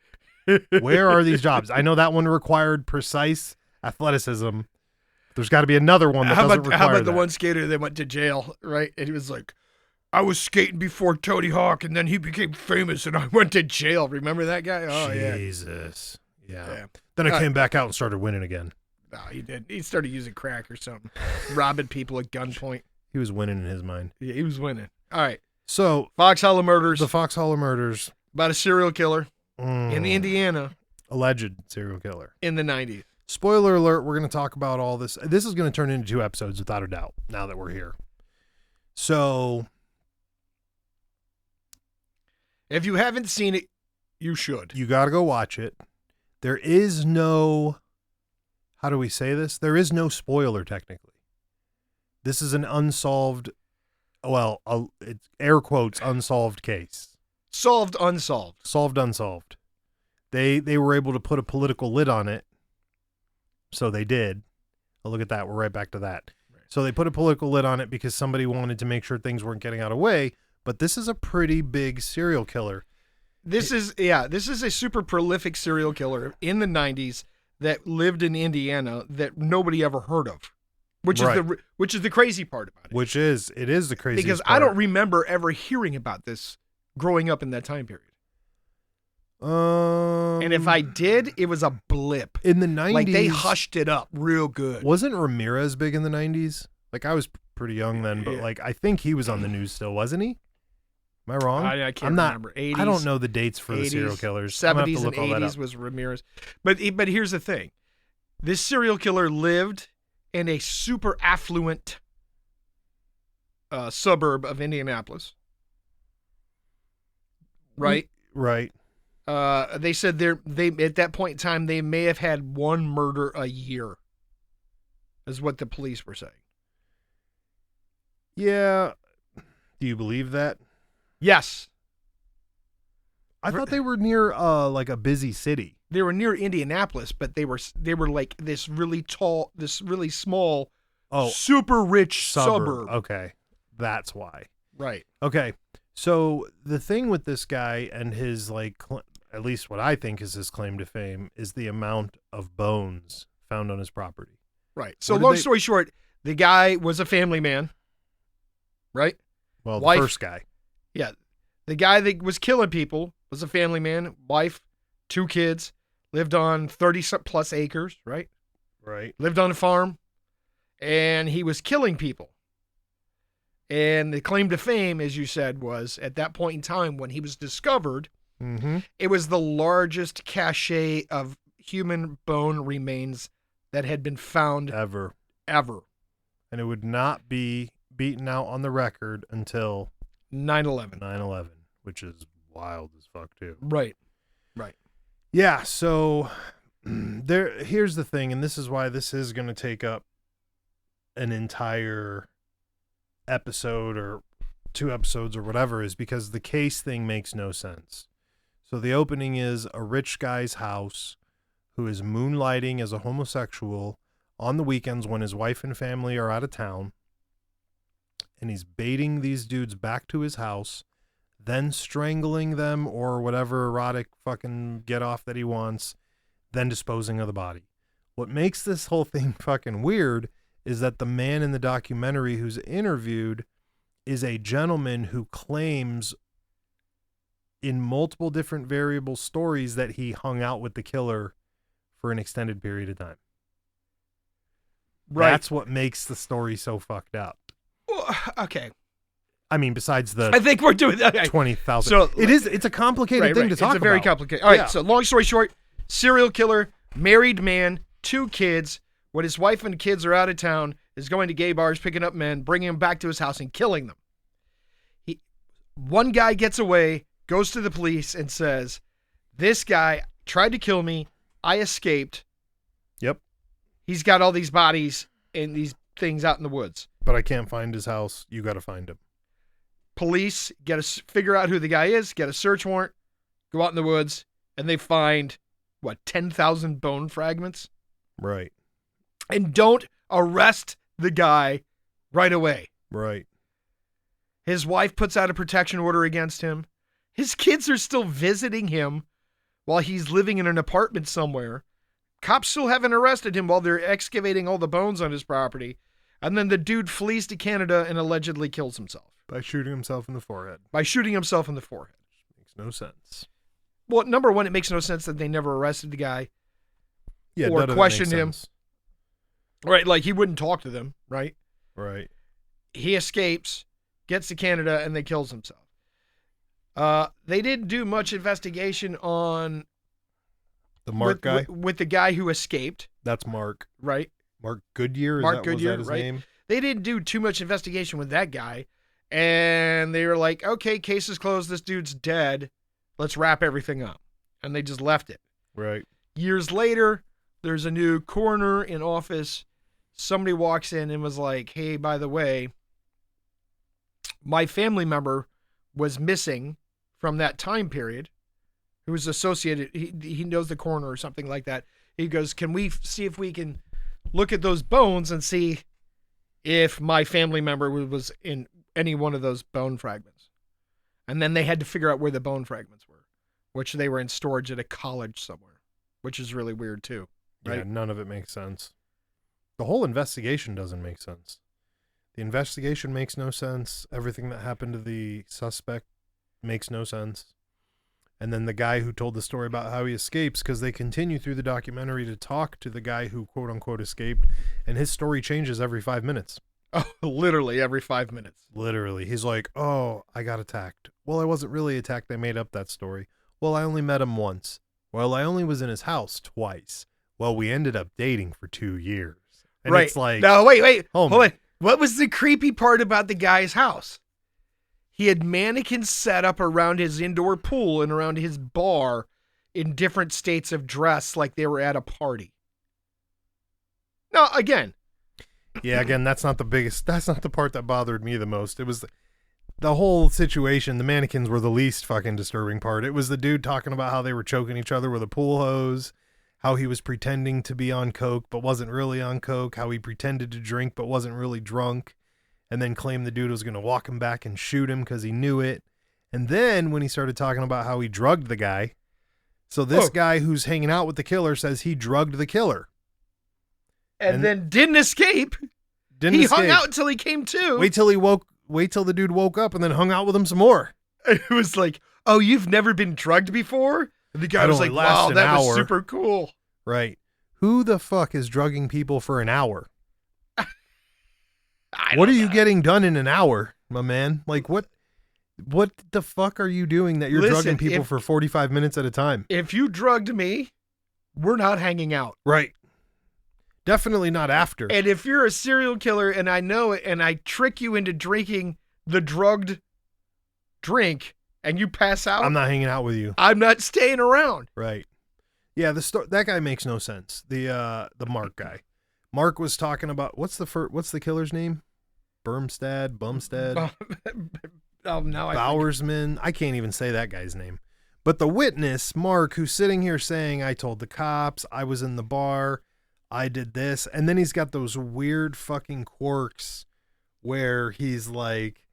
Where are these jobs? I know that one required precise athleticism. There's got to be another one that doesn't require How about that. the one skater that went to jail, right? And he was like, I was skating before Tony Hawk, and then he became famous, and I went to jail. Remember that guy? Oh, Jesus. Yeah. Then I came back out and started winning again. No, he did. He started using crack or something, robbing people at gunpoint. He was winning in his mind. Yeah, he was winning. All right. So, Fox Hollow Murders. The Fox Hollow Murders. About a serial killer in Indiana. Alleged serial killer. In the 90s. Spoiler alert, we're going to talk about all this. This is going to turn into 2 episodes without a doubt, now that we're here. So, if you haven't seen it, you should. You got to go watch it. There is no, how do we say this? There is no spoiler, technically. This is an unsolved, it's air quotes, unsolved case. Solved, unsolved. Solved, unsolved. They were able to put a political lid on it. So they did. Oh, look at that. We're right back to that. Right. So they put a political lid on it because somebody wanted to make sure things weren't getting out of the way. But this is a pretty big serial killer. This is a super prolific serial killer in the 90s that lived in Indiana that nobody ever heard of. Which is the crazy part about it. It is the craziest because part. I don't remember ever hearing about this growing up in that time period. And if I did, it was a blip. In the 90s. Like they hushed it up real good. Wasn't Ramirez big in the 90s? Like I was pretty young then, but like I think he was on the news still, wasn't he? Am I wrong? I can't remember. 80s, I don't know the dates for 80s, the serial killers. 70s and 80s was Ramirez. But here's the thing. This serial killer lived in a super affluent suburb of Indianapolis. Right? Right. They said they at that point in time they may have had 1 murder a year, is what the police were saying. Yeah. Do you believe that? Yes. I thought they were near like a busy city. They were near Indianapolis, but they were like this really tall, this really small, super rich suburb. Okay. That's why. Right. Okay. So the thing with this guy and his at least what I think is his claim to fame, is the amount of bones found on his property. Right. So long story short, the guy was a family man, right? Well, wife, the first guy. Yeah. The guy that was killing people was a family man, wife, 2 kids, lived on 30-plus acres, right? Right. Lived on a farm, and he was killing people. And the claim to fame, as you said, was at that point in time when he was discovered, it was the largest cache of human bone remains that had been found ever. And it would not be beaten out on the record until 9/11. 9/11, which is wild as fuck too. Right. Yeah, so here's the thing, and this is why this is going to take up an entire episode or 2 episodes or whatever, is because the case thing makes no sense. So the opening is a rich guy's house who is moonlighting as a homosexual on the weekends when his wife and family are out of town, and he's baiting these dudes back to his house, then strangling them or whatever erotic fucking get off that he wants, then disposing of the body. What makes this whole thing fucking weird is that the man in the documentary who's interviewed is a gentleman who claims in multiple different variable stories that he hung out with the killer for an extended period of time. Right. That's what makes the story so fucked up. Well, okay. I mean, besides the I think we're doing that. Okay. 20,000. So it's a complicated thing to talk about. It's a very complicated. All right. So long story short, serial killer, married man, 2 kids. When his wife and kids are out of town, is going to gay bars, picking up men, bringing them back to his house and killing them. One guy gets away, goes to the police and says, this guy tried to kill me. I escaped. Yep. He's got all these bodies and these things out in the woods. But I can't find his house. You got to find him. Police figure out who the guy is, get a search warrant, go out in the woods, and they find, 10,000 bone fragments? Right. And don't arrest the guy right away. Right. His wife puts out a protection order against him. His kids are still visiting him while he's living in an apartment somewhere. Cops still haven't arrested him while they're excavating all the bones on his property. And then the dude flees to Canada and allegedly kills himself. By shooting himself in the forehead. Makes no sense. Well, number one, it makes no sense that they never arrested the guy. Yeah, or questioned him. Right, like he wouldn't talk to them, right? Right. He escapes, gets to Canada, and then kills himself. They didn't do much investigation on the Mark guy? With the guy who escaped. That's Mark. Right. Mark Goodyear? Was that his right? name? They didn't do too much investigation with that guy. And they were like, okay, case is closed. This dude's dead. Let's wrap everything up. And they just left it. Right. Years later, there's a new coroner in office. Somebody walks in and was like, hey, by the way, my family member was missing from that time period, who was associated. He knows the coroner or something like that. He goes, can we see if we can look at those bones and see if my family member was in any one of those bone fragments? And then they had to figure out where the bone fragments were, which they were in storage at a college somewhere, which is really weird too. Right? Yeah, none of it makes sense. The whole investigation doesn't make sense. The investigation makes no sense. Everything that happened to the suspect makes no sense. And then the guy who told the story about how he escapes, because they continue through the documentary to talk to the guy who quote unquote escaped, and his story changes every 5 minutes. Oh, literally every 5 minutes. Literally. He's like, oh, I got attacked. Well, I wasn't really attacked. I made up that story. Well, I only met him once. Well, I only was in his house twice. Well, we ended up dating for 2 years. And right. It's like, no, wait. Oh, hold on. What was the creepy part about the guy's house? He had mannequins set up around his indoor pool and around his bar in different states of dress like they were at a party. Now, again. Yeah, again, that's not the part that bothered me the most. It was the whole situation. The mannequins were the least fucking disturbing part. It was the dude talking about how they were choking each other with a pool hose, how he was pretending to be on coke but wasn't really on coke, how he pretended to drink but wasn't really drunk, and then claimed the dude was going to walk him back and shoot him because he knew it. And then when he started talking about how he drugged the guy, So this guy who's hanging out with the killer says he drugged the killer. And then didn't escape. He hung out until he came to. Wait till the dude woke up and then hung out with him some more. It was like, oh, you've never been drugged before? And the guy was like, wow, that was super cool. Right. Who the fuck is drugging people for an hour? What are you getting done in an hour, my man? Like, what the fuck are you doing that you're drugging people for 45 minutes at a time? If you drugged me, we're not hanging out. Right. Definitely not after. And if you're a serial killer and I know it and I trick you into drinking the drugged drink and you pass out, I'm not hanging out with you. I'm not staying around. Right. Yeah, that guy makes no sense. The Mark guy. Mark was talking about what's the killer's name? Bumstead. Oh no, Bowersman. I can't even say that guy's name. But the witness, Mark, who's sitting here saying, I told the cops, I was in the bar, I did this, and then he's got those weird fucking quirks where he's like,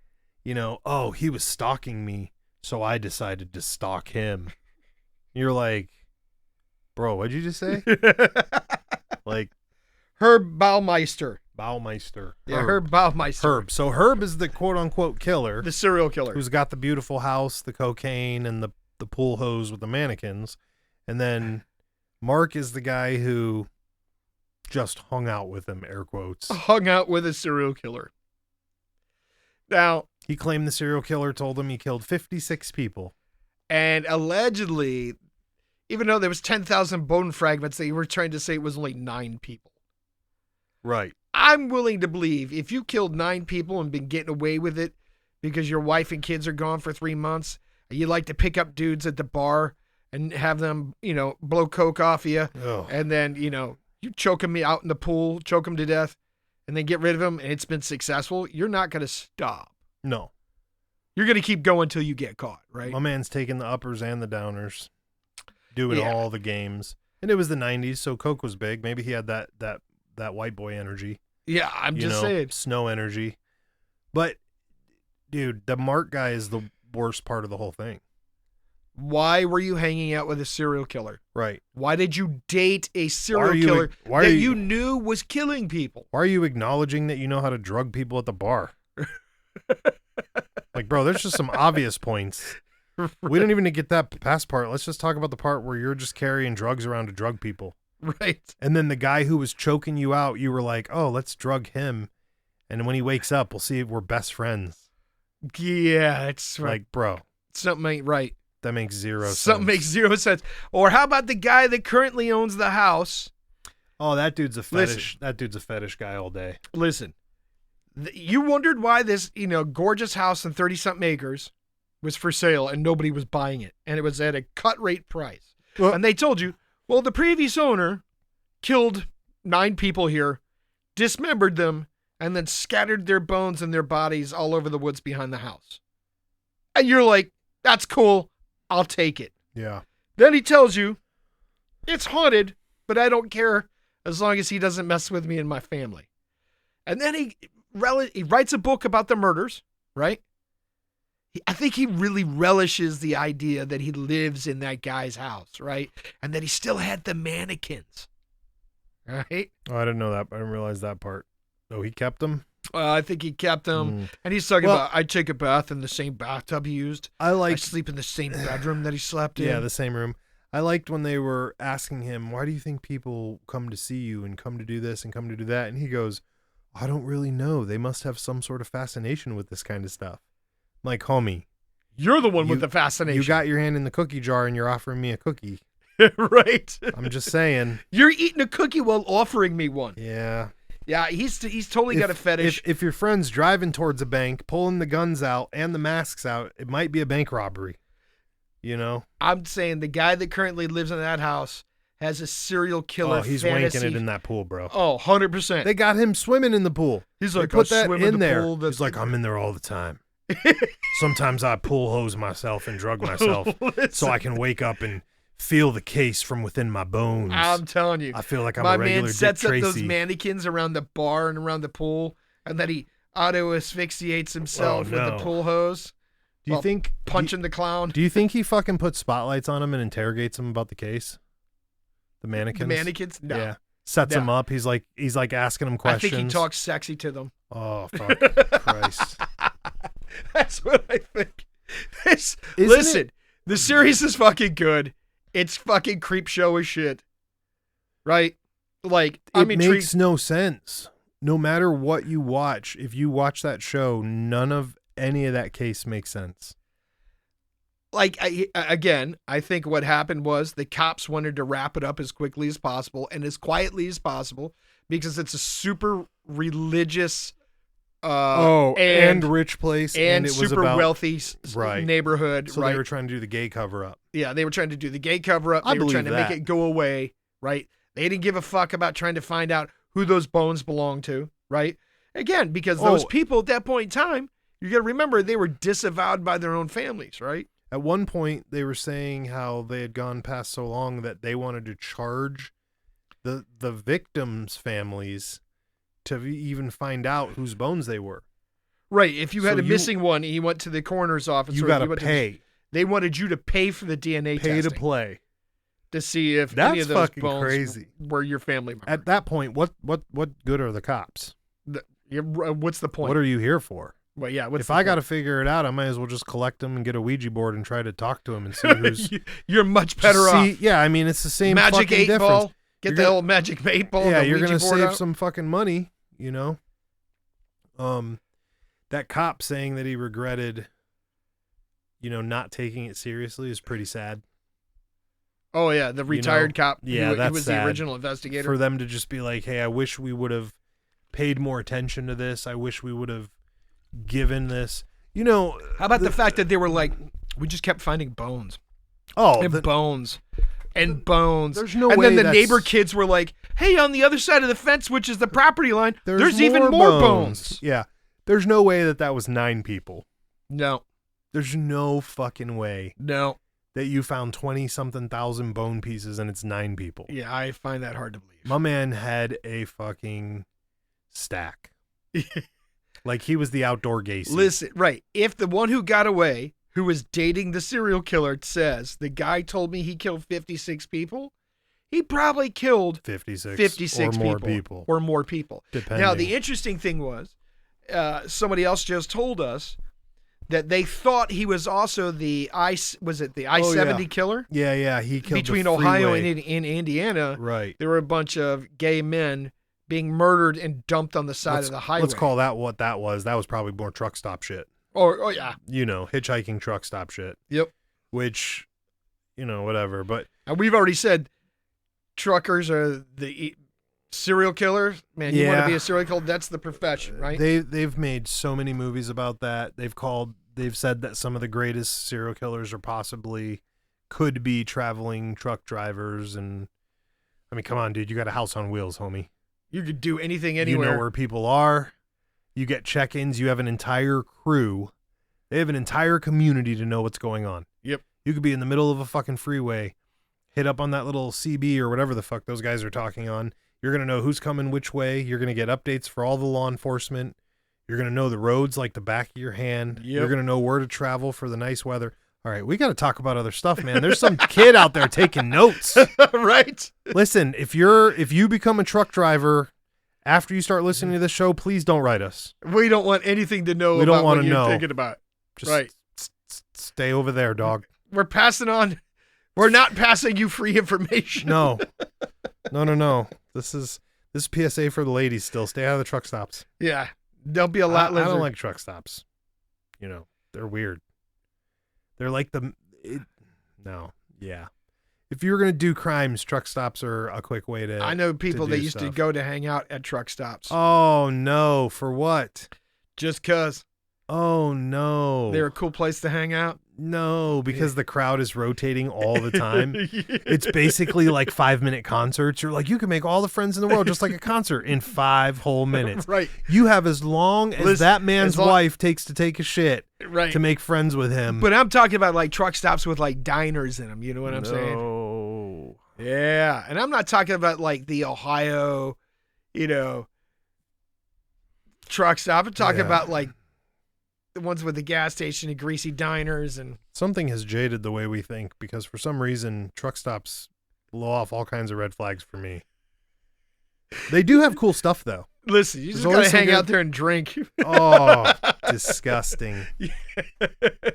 oh, he was stalking me, so I decided to stalk him. You're like, bro, what'd you just say? Like Herb Baumeister. Yeah, Herb Baumeister. Herb. So Herb is the quote-unquote killer. The serial killer. Who's got the beautiful house, the cocaine, and the pool hose with the mannequins. And then Mark is the guy who just hung out with him, air quotes. Hung out with a serial killer. Now, he claimed the serial killer told him he killed 56 people. And allegedly, even though there was 10,000 bone fragments, they were trying to say it was only 9 people. Right. I'm willing to believe if you killed 9 people and been getting away with it because your wife and kids are gone for 3 months, and you like to pick up dudes at the bar and have them, blow coke off you, and then, you choke them out in the pool, choke them to death, and then get rid of them, and it's been successful, you're not going to stop. No. You're going to keep going until you get caught, right? My man's taking the uppers and the downers, doing all the games. And it was the 90s, so coke was big. Maybe he had that white boy energy. Yeah, I'm just saying. Snow energy. But, dude, the Mark guy is the worst part of the whole thing. Why were you hanging out with a serial killer? Right. Why did you date a serial killer that you knew was killing people? Why are you acknowledging that you know how to drug people at the bar? Like, bro, there's just some obvious points. We don't even need to get that past part. Let's just talk about the part where you're just carrying drugs around to drug people. Right. And then the guy who was choking you out, you were like, oh, let's drug him. And when he wakes up, we'll see if we're best friends. Yeah, it's right. Like, bro. Something ain't right. That makes zero sense. Something makes 0 sense. Or how about the guy that currently owns the house? Oh, that dude's a fetish. That dude's a fetish guy all day. Listen, you wondered why this, gorgeous house in 30-something acres was for sale and nobody was buying it. And it was at a cut rate price. Well, and they told you, well, the previous owner killed 9 people here, dismembered them, and then scattered their bones and their bodies all over the woods behind the house. And you're like, that's cool. I'll take it. Yeah. Then he tells you, it's haunted, but I don't care as long as he doesn't mess with me and my family. And then he writes a book about the murders, right? I think he really relishes the idea that he lives in that guy's house, right? And that he still had the mannequins, right? Oh, I didn't know that. I didn't realize that part. Oh, he kept them? I think he kept them. And he's talking about, I take a bath in the same bathtub he used. I sleep in the same bedroom that he slept in. Yeah, the same room. I liked when they were asking him, why do you think people come to see you and come to do this and come to do that? And he goes, I don't really know. They must have some sort of fascination with this kind of stuff. I'm like, homie. You're the one with the fascination. You got your hand in the cookie jar and you're offering me a cookie. Right. I'm just saying. You're eating a cookie while offering me one. Yeah. Yeah, he's totally got a fetish. If your friend's driving towards a bank, pulling the guns out and the masks out, it might be a bank robbery. I'm saying the guy that currently lives in that house has a serial killer fantasy. He's wanking it in that pool, bro. Oh, 100%. They got him swimming in the pool. He's like, put that in there. He's like, I'm in there all the time. Sometimes I pool hose myself and drug myself so I can wake up and feel the case from within my bones. I'm telling you. I feel like I'm a regular Dick Tracy. My man sets up those mannequins around the bar and around the pool, and then he auto asphyxiates himself with the pool hose. Do you think punching the clown? Do you think he fucking puts spotlights on him and interrogates him about the case? The mannequins? The mannequins? No. Yeah. Sets him up. He's like asking him questions. I think he talks sexy to them. Oh, fuck. Christ. That's what I think. Listen, the series is fucking good. It's fucking creep show as shit. Right? Like, it makes no sense. No matter what you watch, if you watch that show, none of any of that case makes sense. Like, I think what happened was the cops wanted to wrap it up as quickly as possible and as quietly as possible because it's a super religious and rich place and it was super about, wealthy neighborhood. So right? They were trying to do the gay cover-up. Yeah, they were trying to do the gay cover-up. They were trying to make it go away, right? They didn't give a fuck about trying to find out who those bones belong to, right? Again, because those people at that point in time, you got to remember, they were disavowed by their own families, right? At one point, they were saying how they had gone past so long that they wanted to charge the victims' families to even find out whose bones they were. Right. If you had a missing one, and you went to the coroner's office. You got to pay. They wanted you to pay for the DNA testing. Pay to play. To see if any of those fucking bones crazy. Were your family member. At that point, what good are the cops? What's the point? What are you here for? Well, yeah. If I got to figure it out, I might as well just collect them and get a Ouija board and try to talk to them and see who's. You're much better off. Yeah, I mean it's the same magic fucking 8 difference. Ball. Get the old magic 8 ball. Yeah, you're gonna save some fucking money. You know. That cop saying that he regretted, not taking it seriously is pretty sad. Oh yeah, the retired cop. Yeah, he was sad. The original investigator. For them to just be like, "Hey, I wish we would have paid more attention to this. I wish we would have given this." How about the fact that they were like, we just kept finding bones. Oh, bones. And bones. There's no way. And then the neighbor kids were like, "Hey, on the other side of the fence, which is the property line, there's even more bones." Yeah. There's no way that was 9 people. No. There's no fucking way. No. That you found 20-something thousand bone pieces and it's 9 people. Yeah, I find that hard to believe. My man had a fucking stack. Like he was the outdoor Gacy. Listen, right. If the one who got away, who was dating the serial killer, says, the guy told me he killed 56 people, he probably killed 56 or more people. Or more people. Depending. Now, the interesting thing was, somebody else just told us that they thought he was also the I-70 killer? Yeah, he killed between the Ohio freeway. and Indiana. Right. There were a bunch of gay men being murdered and dumped on the side of the highway. Let's call that what that was. That was probably more truck stop shit. Oh yeah. Hitchhiking truck stop shit. Yep. Which, whatever. But and we've already said truckers are the serial killers. Man, you want to be a serial killer? That's the profession, right? They've made so many movies about that. They've said that some of the greatest serial killers could be traveling truck drivers. And I mean, come on, dude, you got a house on wheels, homie. You could do anything anywhere. You know where people are. You get check-ins. You have an entire crew. They have an entire community to know what's going on. Yep. You could be in the middle of a fucking freeway, hit up on that little CB or whatever the fuck those guys are talking on. You're going to know who's coming which way. You're going to get updates for all the law enforcement. You're going to know the roads like the back of your hand. Yep. You're going to know where to travel for the nice weather. All right, we got to talk about other stuff, man. There's some kid out there taking notes. Right? Listen, if you become a truck driver after you start listening to this show, please don't write us. We don't want anything to know about what you're thinking about. Just right. Stay over there, dog. We're passing on. We're not passing you free information. No. This is PSA for the ladies still. Stay out of the truck stops. Yeah. Don't be a lot lizard. I don't like truck stops. They're weird. They're like yeah. If you were going to do crimes, truck stops are a quick way to. I know people that used to go to hang out at truck stops. Oh, no. For what? Just because. Oh, no. They're a cool place to hang out. No, because the crowd is rotating all the time. It's basically like 5-minute concerts. You're like, you can make all the friends in the world just like a concert in 5 whole minutes. Right. You have as long as that man's wife takes to take a shit to make friends with him. But I'm talking about like truck stops with like diners in them. You know what I'm saying? Oh. Yeah. And I'm not talking about like the Ohio, truck stop. I'm talking about like the ones with the gas station and greasy diners and Something has jaded the way we think because for some reason truck stops blow off all kinds of red flags for me. They do have cool stuff though. listen, you There's just gotta always some hang out good- there and drink. Oh, disgusting.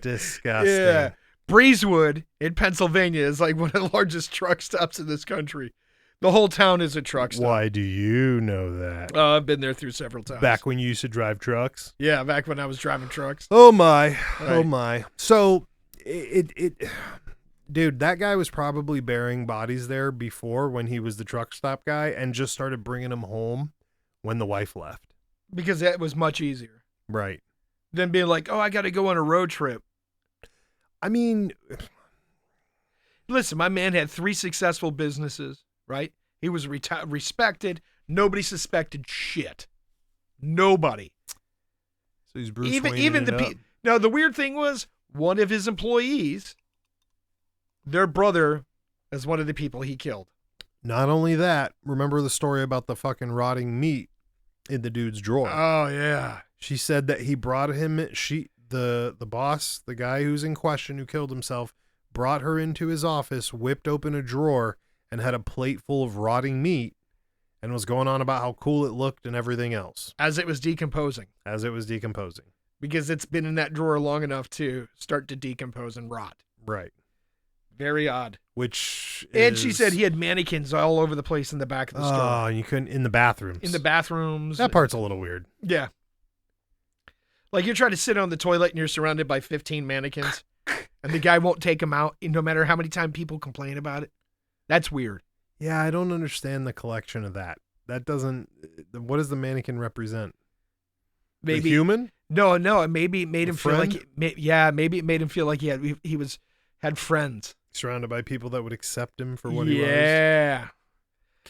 Disgusting. Yeah. Breezewood in Pennsylvania is like one of the largest truck stops in this country. The whole town is a truck stop. Why do you know that? I've been there through several times. Back when you used to drive trucks? Yeah, back when I was driving trucks. Oh my. Oh Right. my. So dude, that guy was probably burying bodies there before when he was the truck stop guy and just started bringing them home when the wife left. Because that was much easier Right. than being like, oh, I got to go on a road trip. I mean, Listen, my man had 3 successful businesses, right? He was respected. Nobody suspected shit. Nobody. so he's Bruce Even Wayne-ing the it up. Now, the weird thing was one of his employees, their brother is one of the people he killed. Not only that, remember the story about the fucking rotting meat in the dude's drawer? Oh, yeah. She said that he brought him the boss, the guy who's in question who killed himself, brought her into his office, whipped open a drawer, and had a plate full of rotting meat and was going on about how cool it looked and everything else As it was decomposing. as it was decomposing. Because it's been in that drawer long enough to start to decompose and rot. Right. Very odd. Which And she said he had mannequins all over the place in the back of the store. Oh, you couldn't in the bathrooms. In the bathrooms. That part's a little weird. Yeah. Like you're trying to sit on the toilet and you're surrounded by 15 mannequins and the guy won't take them out no matter how many times people complain about it. That's weird. Yeah, I don't understand the collection of that. That doesn't. What does the mannequin represent? Maybe The human? No, maybe it made A him feel like friend? maybe it made him feel like he had friends. Surrounded by people that would accept him for what he was. Yeah.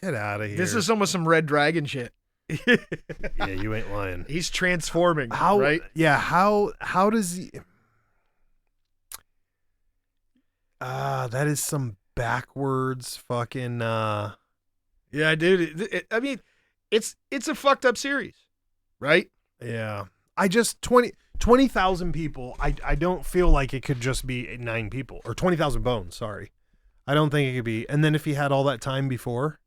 Get out of here. This is almost some Red Dragon shit. Yeah, you ain't lying. He's transforming, How? right? Yeah. How does he? That is some backwards fucking. Yeah, dude. I mean, it's a fucked up series, right? Yeah. I just 20,000 people. I don't feel like it could just be 9 people or 20,000 bones. Sorry, I don't think it could be. And then if he had all that time before,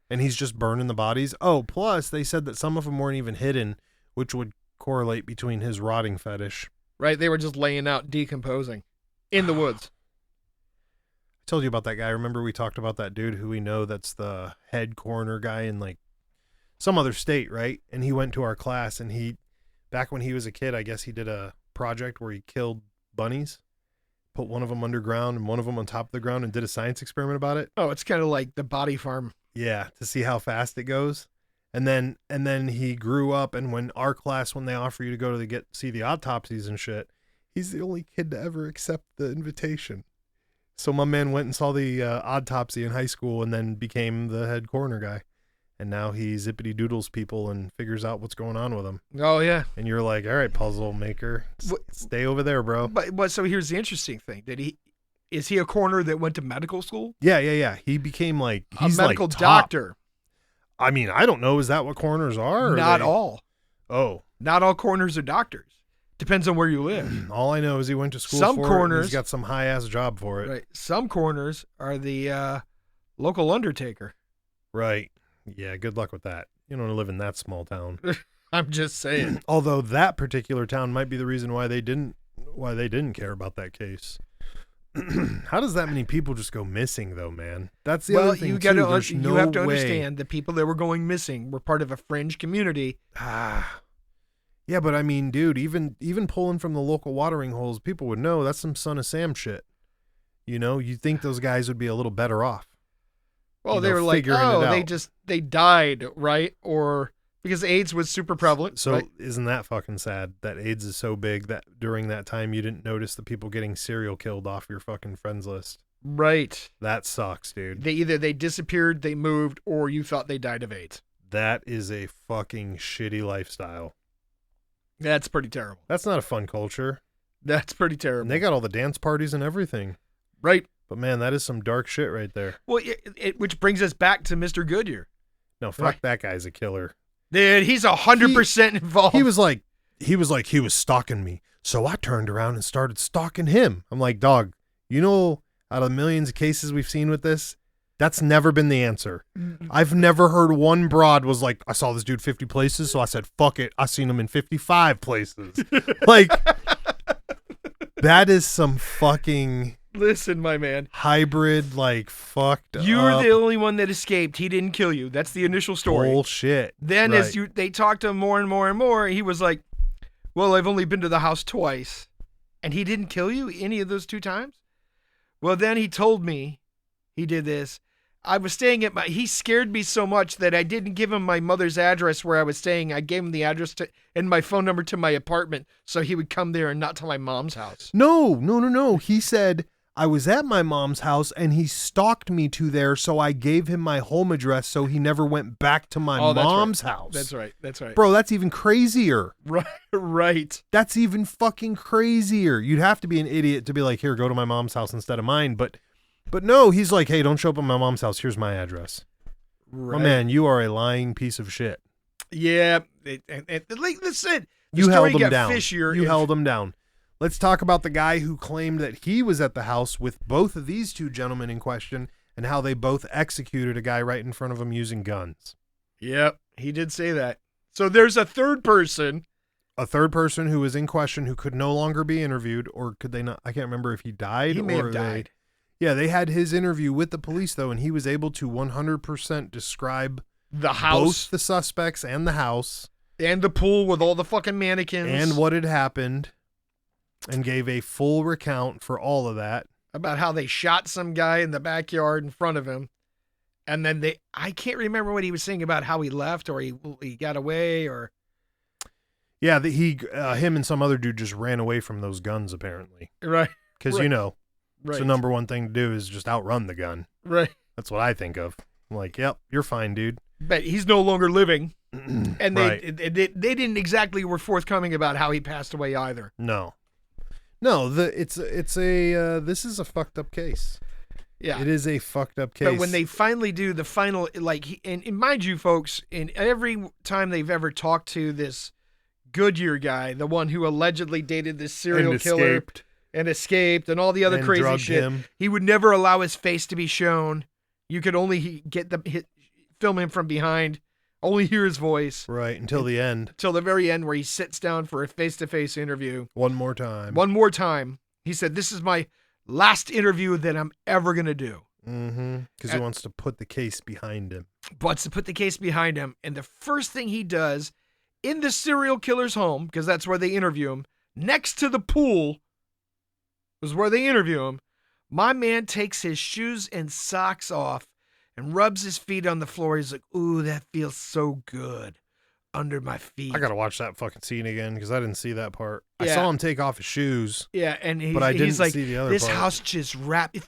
and he's just burning the bodies. Oh, plus they said that some of them weren't even hidden, which would correlate between his rotting fetish. Right? They were just laying out, decomposing in the woods. I told you about that guy. Remember we talked about that dude who we know that's the head coroner guy in like some other state, right? And he went to our class and he, back when he was a kid, I guess he did a project where he killed bunnies, put one of them underground and one of them on top of the ground and did a science experiment about it. Oh, it's kind of like the body farm. Yeah, to see how fast it goes. And then he grew up, and when our class, when they offer you to go to see the autopsies and shit, he's the only kid to ever accept the invitation. So my man went and saw the autopsy in high school and then became the head coroner guy. And now he zippity doodles people and figures out what's going on with them. Oh, yeah. And you're like, all right, puzzle maker, stay over there, bro. But so here's the interesting thing. Is he a coroner that went to medical school? Yeah. He became like, he's a medical like top. doctor. I mean, I don't know. Is that what coroners are? Or Not they- all. Oh. Not all coroners are doctors. Depends on where you live. All I know is he went to school Some for it, and coroners- he's got some high-ass job for it. Right. Some coroners are the local undertaker. Right. Yeah, good luck with that. You don't live in that small town. I'm just saying. Although that particular town might be the reason why they didn't care about that case. How does that many people just go missing though, man? That's the other thing you too. There's you no have to way. understand the people that were going missing were part of a fringe community. Yeah, but I mean, dude, even pulling from the local watering holes, people would know that's some Son of Sam shit. You know, you'd think those guys would be a little better off. Well, You they know, were like, figuring it oh, out. they died, right? Or because AIDS was super prevalent. So right? isn't that fucking sad that AIDS is so big that during that time you didn't notice the people getting serial killed off your fucking friends list? Right. That sucks, dude. They disappeared, they moved, or you thought they died of AIDS. That is a fucking shitty lifestyle. That's pretty terrible. That's not a fun culture. That's pretty terrible. And they got all the dance parties and everything. right. But man, that is some dark shit right there. Well, which brings us back to Mr. Goodyear. No, fuck Right. that guy's a killer. Dude, he's 100% involved. He was like he was like, he was stalking me. So I turned around and started stalking him. I'm like, dog, you know, out of millions of cases we've seen with this, that's never been the answer. I've never heard one broad was like, I saw this dude 50 places, so I said, fuck it. I seen him in 55 places. Like, that is some fucking... Listen, my man. Hybrid, like, fucked You're up the only one that escaped. He didn't kill you. That's the initial story. bullshit. Then Right. as they talked to him more and more and more, he was like, well, I've only been to the house twice. And he didn't kill you any of those 2 times? Well, then he told me he did this. I was staying at he scared me so much that I didn't give him my mother's address where I was staying. I gave him the address and my phone number to my apartment so he would come there and not to my mom's house. No. He said, I was at my mom's house and he stalked me to there, so I gave him my home address so he never went back to my mom's house. That's right. Bro, that's even crazier. Right. That's even fucking crazier. You'd have to be an idiot to be like, here, go to my mom's house instead of mine. But no, he's like, hey, don't show up at my mom's house. Here's my address. Right. Oh, man, you are a lying piece of shit. Yeah. Like this said, You held him down. Fishier You held him down. Let's talk about the guy who claimed that he was at the house with both of these 2 gentlemen in question and how they both executed a guy right in front of him using guns. Yep, he did say that. So there's a third person. A third person who was in question who could no longer be interviewed, or could they not? I can't remember if he died. He may have died. They had his interview with the police, though, and he was able to 100% describe the house, both the suspects and the house. And the pool with all the fucking mannequins. And what had happened. And gave a full recount for all of that. About how they shot some guy in the backyard in front of him. And then I can't remember what he was saying about how he left or he got away or. Yeah, him and some other dude just ran away from those guns, apparently. Right. Because, Right. It's the number one thing to do is just outrun the gun. Right. That's what I think of. I'm like, yep, you're fine, dude. But he's no longer living. And Right. they didn't exactly were forthcoming about how he passed away either. No, this is a fucked up case. Yeah. It is a fucked up case. But when they finally do the final, and mind you, folks, in every time they've ever talked to this Goodyear guy, the one who allegedly dated this serial killer and escaped and all the other crazy shit, he would never allow his face to be shown. You could only film him from behind, only hear his voice. Right, until the end. Till the very end where he sits down for a face-to-face interview. One more time. He said, this is my last interview that I'm ever going to do. Mm-hmm. Because he wants to put the case behind him. And the first thing he does in the serial killer's home, because that's where they interview him, next to the pool is where they interview him, my man takes his shoes and socks off and rubs his feet on the floor. He's like, ooh, that feels so good under my feet. I got to watch that fucking scene again because I didn't see that part. Yeah. I saw him take off his shoes. Yeah, and but I didn't he's like, see the other this part. house just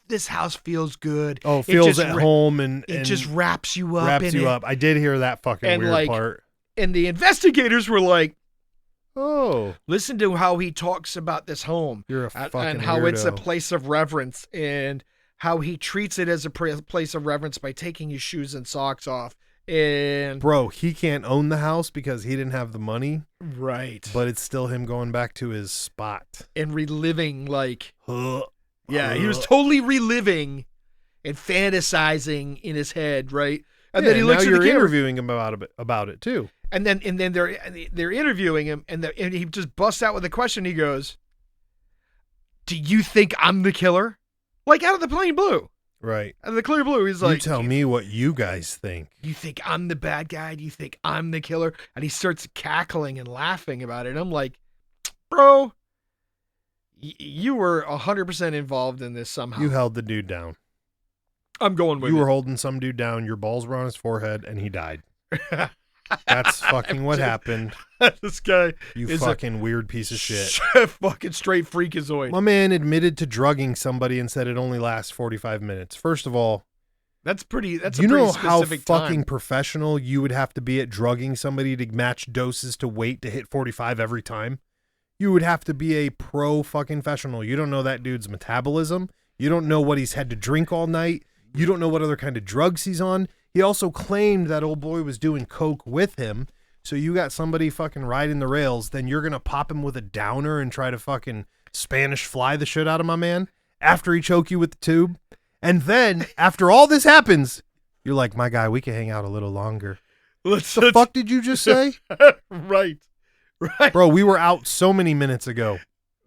this house feels good. Oh, it feels at home and it just wraps you up. I did hear that fucking weird part. And the investigators were like, oh, listen to how he talks about this home. You're a fucking and how weirdo. It's a place of reverence and how he treats it as a place of reverence by taking his shoes and socks off. And bro, he can't own the house because he didn't have the money. Right. But it's still him going back to his spot and reliving yeah, he was totally reliving and fantasizing in his head, right? And then he looks at the camera. Interviewing him about it too. And then they're interviewing him, and he just busts out with a question. He goes, "Do you think I'm the killer?" Like out of the plain blue, right? Out of the clear blue, he's like, "You tell me what you guys think. You think I'm the bad guy? Do you think I'm the killer?" And he starts cackling and laughing about it. I'm like, "Bro, you were 100% involved in this somehow. You held the dude down. I'm going with you were holding some dude down. Your balls were on his forehead, and he died." That's fucking what happened. This guy is fucking weird piece of shit. Fucking straight freakazoid. My man admitted to drugging somebody and said it only lasts 45 minutes. First of all, that's a pretty how specific fucking time. Professional you would have to be at drugging somebody to match doses to weight to hit 45 every time? You would have to be a pro fucking professional. You don't know that dude's metabolism. You don't know what he's had to drink all night. You don't know what other kind of drugs he's on. He also claimed that old boy was doing coke with him. So you got somebody fucking riding the rails, then you're going to pop him with a downer and try to fucking Spanish fly the shit out of my man after he choke you with the tube. And then after all this happens, you're like, my guy, we can hang out a little longer. The fuck did you just say? Right. Bro, we were out so many minutes ago.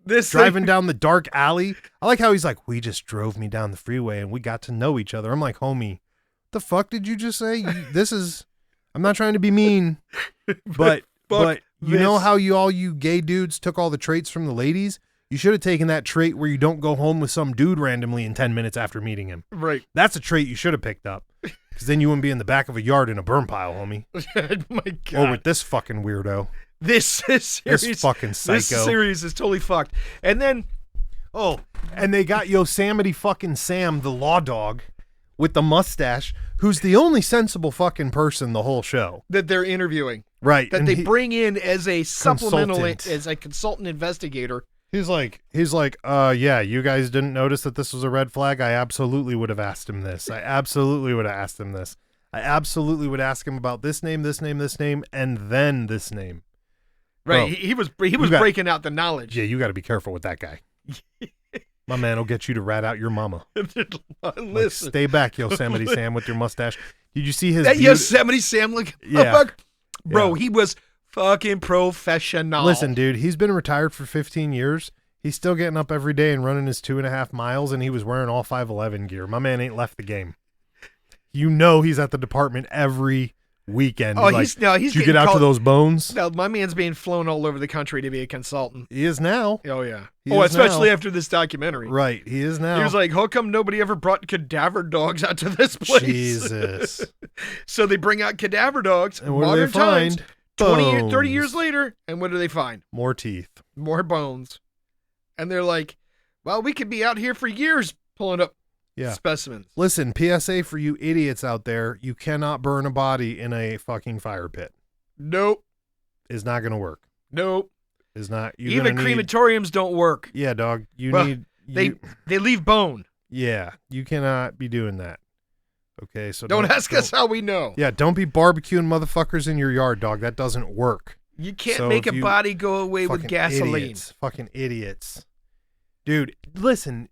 Driving down the dark alley. I like how he's like, we just drove me down the freeway and we got to know each other. I'm like, homie, the fuck did you just say? I'm not trying to be mean, but you know how you gay dudes took all the traits from the ladies? You should have taken that trait where you don't go home with some dude randomly in 10 minutes after meeting him. Right. That's a trait you should have picked up. Because then you wouldn't be in the back of a yard in a burn pile, homie. My God. Or with this fucking weirdo. This series, this fucking psycho. This series is totally fucked. And then, and they got Yosemite fucking Sam, the law dog, with the mustache, who's the only sensible fucking person the whole show that they're interviewing, right? That they bring in as a supplemental, consultant. as a consultant investigator. He's like, yeah, you guys didn't notice that this was a red flag? I absolutely would have asked him this. I absolutely would have asked him this. I absolutely would ask him about this name, this name, this name, and then this name. Right. Bro, he was breaking out the knowledge. Yeah, you got to be careful with that guy. My man will get you to rat out your mama. Listen. Like, stay back, Yosemite Sam, with your mustache. Did you see his Yosemite Sam look? Yeah. Bro, he was fucking professional. Listen, dude, he's been retired for 15 years. He's still getting up every day and running his 2.5 miles, and he was wearing all 5'11" gear. My man ain't left the game. You know he's at the department every weekend. Oh, he's did you get out to those bones? No, my man's being flown all over the country to be a consultant. He is now. Oh, yeah. Especially after this documentary. Right, he is now. He was like, how come nobody ever brought cadaver dogs out to this place? Jesus. So they bring out cadaver dogs. And what do they find? 30 years later, and what do they find? More teeth. More bones. And they're like, well, we could be out here for years pulling up specimens. Listen, PSA for you idiots out there, you cannot burn a body in a fucking fire pit. Nope. Is not going to work. Nope. Is not. Even crematoriums don't work. Yeah, dog. They leave bone. Yeah, you cannot be doing that. Okay, so don't ask us how we know. Yeah, don't be barbecuing motherfuckers in your yard, dog. That doesn't work. You can't make a body go away with gasoline. Fucking idiots. Dude, listen,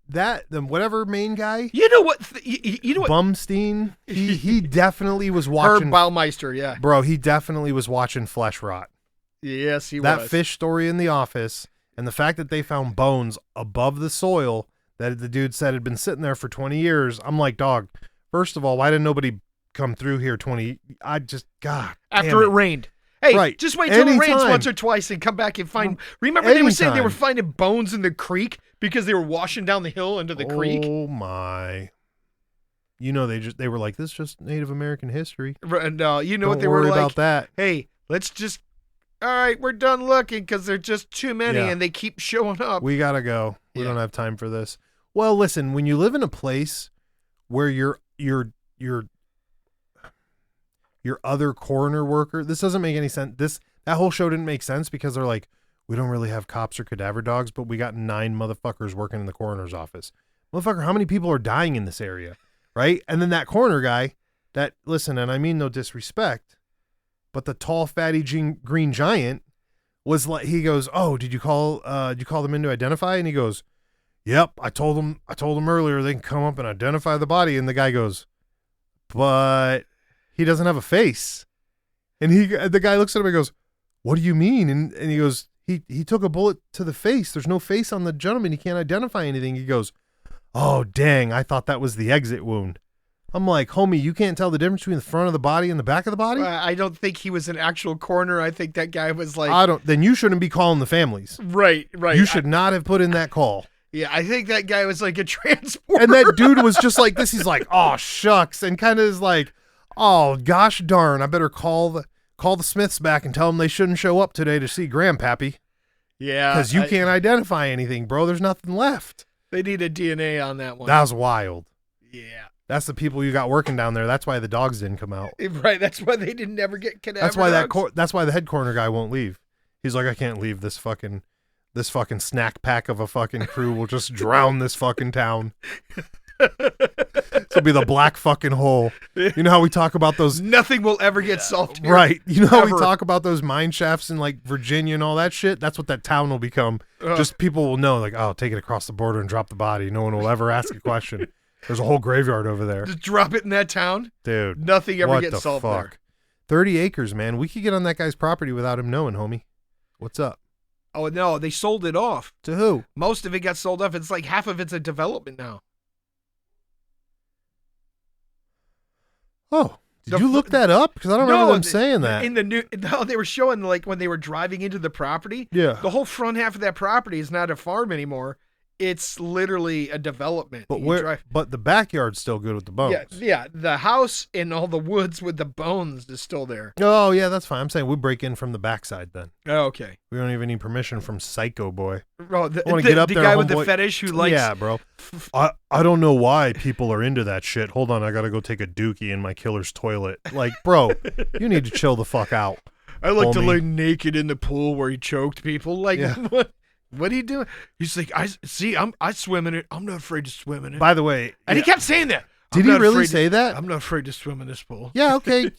whatever main guy. You know what? You know what? Bumstein, he definitely was watching. Herb Baumeister, yeah. Bro, he definitely was watching flesh rot. Yes, he was. That fish story in The Office and the fact that they found bones above the soil that the dude said had been sitting there for 20 years. I'm like, dog, first of all, why didn't nobody come through here God. After it rained. Hey, just wait till it rains once or twice and come back and find. Remember they were saying they were finding bones in the creek because they were washing down the hill into the creek? Oh, my. You know, they were like, this is just Native American history. And you know what they Don't were worry like? about that. Hey, let's just, all right, we're done looking because there's just too many and they keep showing up. We got to go. We don't have time for this. Well, listen, when you live in a place where your other coroner worker, this doesn't make any sense. That whole show didn't make sense because they're like, we don't really have cops or cadaver dogs, but we got 9 motherfuckers working in the coroner's office. Motherfucker, how many people are dying in this area? Right? And then that coroner guy listen, and I mean no disrespect, but the tall, fatty green giant was like, he goes, oh, did you call them in to identify? And he goes, yep, I told them earlier they can come up and identify the body. And the guy goes, but he doesn't have a face. And the guy looks at him and goes, what do you mean? And he goes, he took a bullet to the face. There's no face on the gentleman. He can't identify anything. He goes, oh, dang, I thought that was the exit wound. I'm like, homie, you can't tell the difference between the front of the body and the back of the body? I don't think he was an actual coroner. I think that guy was like... Then you shouldn't be calling the families. Right. You should not have put in that call. Yeah, I think that guy was like a transporter. And that dude was just like this. He's like, oh, shucks. And kind of is like, oh, gosh darn, I better call the Smiths back and tell them they shouldn't show up today to see Grandpappy. Yeah. Because you can't identify anything, bro. There's nothing left. They need a DNA on that one. That was wild. Yeah. That's the people you got working down there. That's why the dogs didn't come out. Right. That's why they didn't ever get cadaver That's why the head coroner guy won't leave. He's like, I can't leave this fucking snack pack of a fucking crew will just drown this fucking town. This will be the black fucking hole. You know how we talk about those? Nothing will ever get solved here. Right. You know how we Ever. talk about those mine shafts in like Virginia and all that shit? That's what that town will become. Just people will know, like, oh, take it across the border and drop the body. No one will ever ask a question. There's a whole graveyard over there. Just drop it in that town. Dude. Nothing ever what gets the solved fuck? there. 30 acres, man. We could get on that guy's property without him knowing, homie. What's up? Oh, no, they sold it off. To who? Most of it got sold off. It's like half of it's a development now. Oh, did you look that up? Because I don't remember them saying that. In the new, no, they were showing like when they were driving into the property. Yeah. The whole front half of that property is not a farm anymore. It's literally a development. But You drive- but the backyard's still good with the bones. Yeah. The house and all the woods with the bones is still there. Oh, yeah, that's fine. I'm saying we break in from the backside then. Oh, okay. We don't even need permission from Psycho Boy. Bro, the I wanna get up there, guy with the homeboy. fetish who likes. Yeah, bro. I don't know why people are into that shit. Hold on, I gotta go take a dookie in my killer's toilet. Like, bro, you need to chill the fuck out. I like to homie. lay naked in the pool where he choked people. Like, Yeah. what are you doing? He's like, I swim in it. I'm not afraid to swim in it. By the way, And he kept saying that. did "I'm he not really afraid say that? I'm not afraid to swim in this pool. Yeah, okay.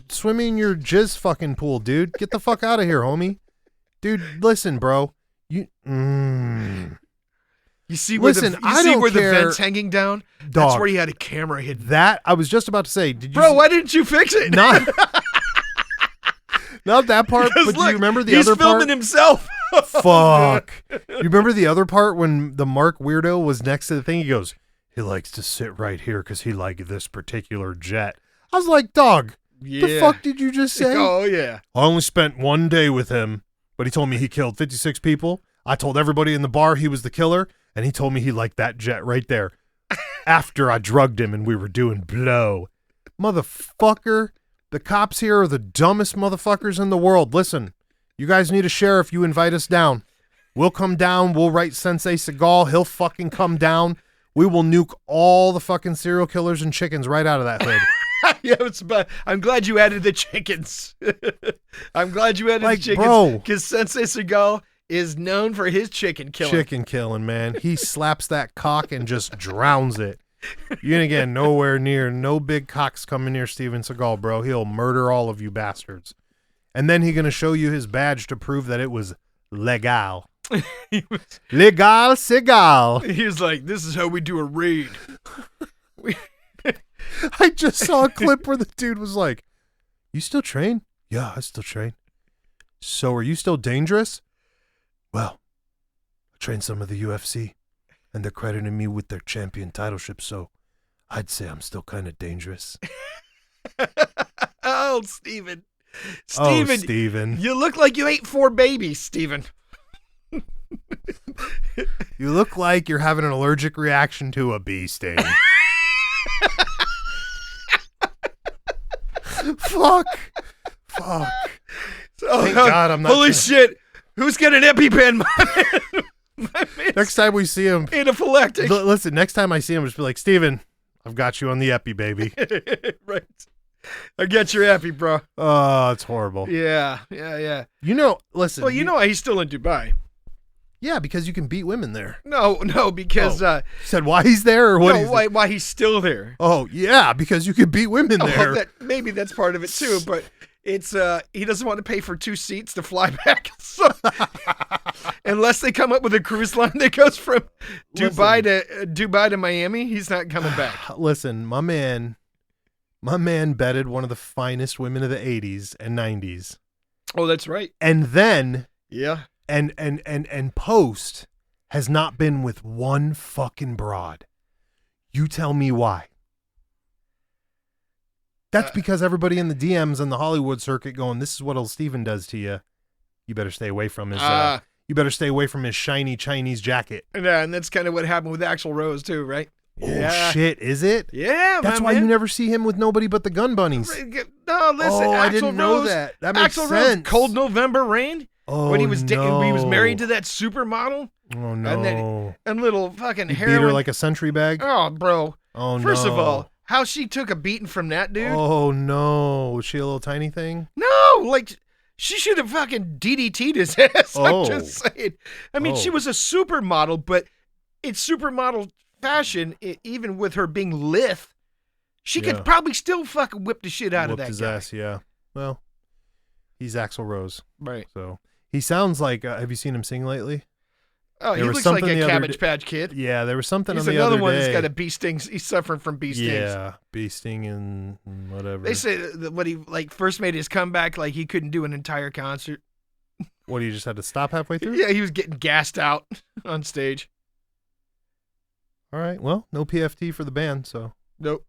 Swimming in your jizz fucking pool, dude. Get the fuck out of here, homie. Dude, listen, bro. You You see Listen, where I don't the care. vent's hanging down? That's Dog. where he had a camera hidden. that I was just about to say. Did you Bro, why didn't you fix it? not not that part, Because but do look, you remember the he's other filming part? himself. Fuck. You remember the other part when the Mark weirdo was next to the thing? He goes, he likes to sit right here because he liked this particular jet. I was like, dog, Yeah. the fuck did you just say? Oh, yeah. I only spent one day with him, but he told me he killed 56 people. I told everybody in the bar he was the killer, and he told me he liked that jet right there after I drugged him and we were doing blow. Motherfucker, the cops here are the dumbest motherfuckers in the world. Listen, you guys need a sheriff. You invite us down. We'll come down. We'll write Sensei Seagal. He'll fucking come down. We will nuke all the fucking serial killers and chickens right out of that hood. Yeah, I'm glad you added the chickens. I'm glad you added Like, the chickens. bro. Because Sensei Seagal is known for his chicken killing. Chicken killing, man. He slaps that cock and just drowns it. You're gonna get nowhere near, no big cocks coming near Steven Seagal, bro. He'll murder all of you bastards. And then he's gonna show you his badge to prove that it was legal. Legal Seagal. He was like, this is how we do a raid. I just saw a clip where the dude was like, you still train? Yeah, I still train. So are you still dangerous? Well, I trained some of the UFC, and they're crediting me with their champion titleship, so I'd say I'm still kind of dangerous. Oh, Steven. Oh, Steven. You look like you ate 4 babies, Steven. You look like you're having an allergic reaction to a bee sting. Fuck. Oh, Thank God I'm not Holy trying- shit. Who's got an EpiPen? My man's Next time we see him, anaphylactic. listen, next time I see him, just be like, Steven, I've got you on the epi, baby. Right. I get your epi, bro. Oh, it's horrible. Yeah. You know, listen. Well, you know why he's still in Dubai. Yeah, because you can beat women there. No, because You said why he's there or what? no, why he's still there. Oh, yeah, because you can beat women there. Oh, maybe that's part of it too, but it's he doesn't want to pay for 2 seats to fly back. So, unless they come up with a cruise line that goes from Dubai to Miami, he's not coming back. Listen, my man betted one of the finest women of the 80s and 90s. Oh, that's right. And then Yeah. and Post has not been with one fucking broad. You tell me why. That's because everybody in the DMs and the Hollywood circuit going, this is what old Steven does to you. You better stay away from his you better stay away from his shiny Chinese jacket. Yeah, and that's kind of what happened with Axl Rose too, right? Oh shit, is it? Yeah, That's why you never see him with nobody but the gun bunnies. No, listen, Oh, Axl I didn't know Rose, that. That makes Axl sense. Rose, Cold November Rain. Oh, When he was no. he was married to that supermodel. Oh no. And little fucking He heroin. beat her like a century bag. Oh, bro. Oh no. First of all, how she took a beating from that dude. Oh no. Was she a little tiny thing? No, like she should have fucking DDT'd his ass. Oh. I'm just saying. I mean, she was a supermodel, but it's supermodel fashion, even with her being lithe, she could probably still fucking whip the shit out of that his guy. ass, yeah. Well, he's Axl Rose. Right. So he sounds like, have you seen him sing lately? Oh, he looks like a Cabbage Patch Kid. Yeah, there was something He's on the other day. another one that's got a bee stings. He's suffering from bee stings. Yeah, bee sting and whatever. They say that when he first made his comeback, he couldn't do an entire concert. What, you just had to stop halfway through? Yeah, he was getting gassed out on stage. All right, well, no PFT for the band, so. Nope.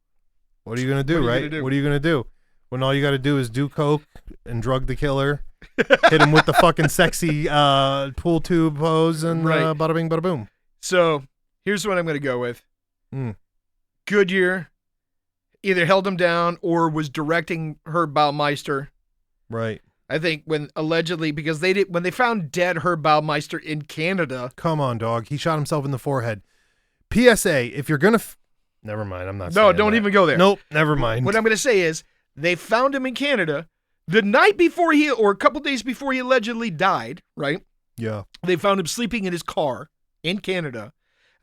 What are you going to do, right? What are you going to do? When all you got to do is do coke and drug the killer, hit him with the fucking sexy pool tube pose, and bada bing, bada boom. So here's what I'm going to go with. Goodyear either held him down or was directing Herb Baumeister. Right. I think when they found dead Herb Baumeister in Canada. Come on, dog. He shot himself in the forehead. PSA, if you're going to... Never mind, I'm not saying No, don't even go there. Nope, never mind. What I'm going to say is they found him in Canada the night before or a couple days before he allegedly died, right? Yeah. They found him sleeping in his car in Canada,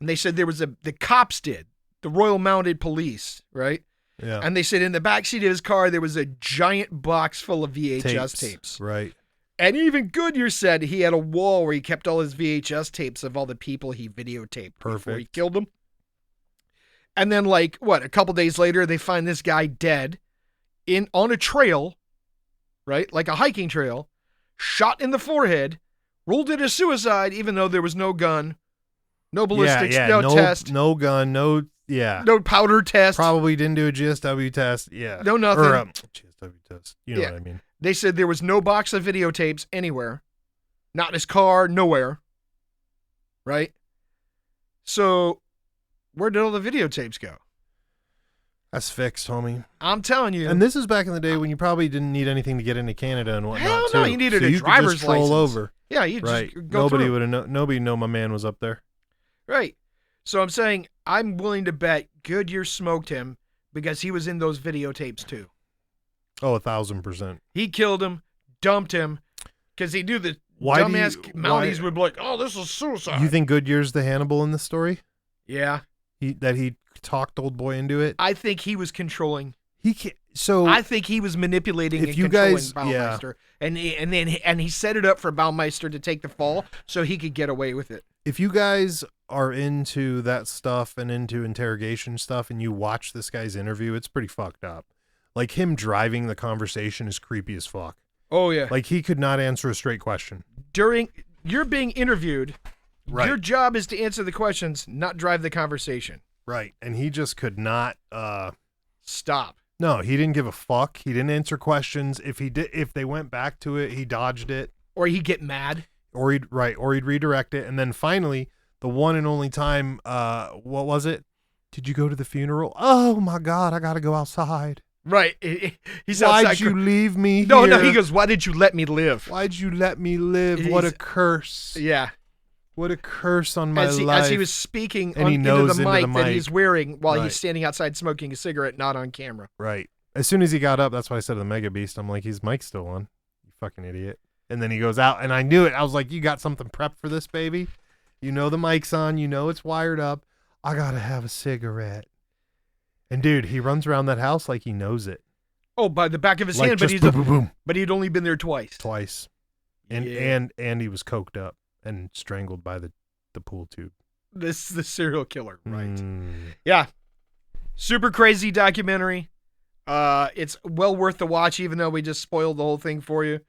and they said the cops did, the Royal Mounted Police, right? Yeah. And they said in the backseat of his car there was a giant box full of VHS tapes. Right. And even Goodyear said he had a wall where he kept all his VHS tapes of all the people he videotaped before he killed them. And then, a couple days later, they find this guy dead on a trail, right? Like a hiking trail, shot in the forehead, ruled it a suicide, even though there was no gun, no ballistics, no test. No gun, no powder test. Probably didn't do a GSW test. Yeah. No nothing. Or GSW test. You know what I mean. They said there was no box of videotapes anywhere. Not in his car, nowhere. Right? So... where did all the videotapes go? That's fixed, homie. I'm telling you. And this is back in the day when you probably didn't need anything to get into Canada and whatnot. Hell no, you needed a driver's license. Over. Yeah, you just go Nobody through. would have. Nobody know my man was up there. Right. So I'm saying I'm willing to bet Goodyear smoked him because he was in those videotapes too. Oh, 1,000%. He killed him, dumped him, because he knew the dumbass Mounties would be like, "Oh, this is suicide." You think Goodyear's the Hannibal in this story? Yeah. He talked old boy into it. I think he was controlling. He can't. So I think he was manipulating and controlling Baumeister, and he set it up for Baumeister to take the fall so he could get away with it. If you guys are into that stuff and into interrogation stuff, and you watch this guy's interview, it's pretty fucked up. Like him driving the conversation is creepy as fuck. Oh yeah. Like he could not answer a straight question. You're being interviewed. Right. Your job is to answer the questions, not drive the conversation. Right. And he just could not stop. No, he didn't give a fuck. He didn't answer questions. If they went back to it, he dodged it. Or he'd get mad. Or he'd redirect it. And then finally, the one and only time, what was it? Did you go to the funeral? Oh my God, I gotta go outside. Right. He's Why'd outside. you leave me No, here? no, he goes, why did you let me live? Why'd you let me live? What a curse. Yeah. What a curse on my life. As he was speaking and into the mic that he's wearing while he's standing outside smoking a cigarette, not on camera. Right. As soon as he got up, that's why I said to the Mega Beast, I'm like, his mic's still on. You fucking idiot. And then he goes out, and I knew it. I was like, you got something prepped for this, baby? You know the mic's on. You know it's wired up. I got to have a cigarette. And, dude, he runs around that house like he knows it. Oh, by the back of his like hand, but he'd only been there twice. And he was coked up and strangled by the pool tube. This is the serial killer, right? Yeah. Super crazy documentary. It's well worth the watch, even though we just spoiled the whole thing for you.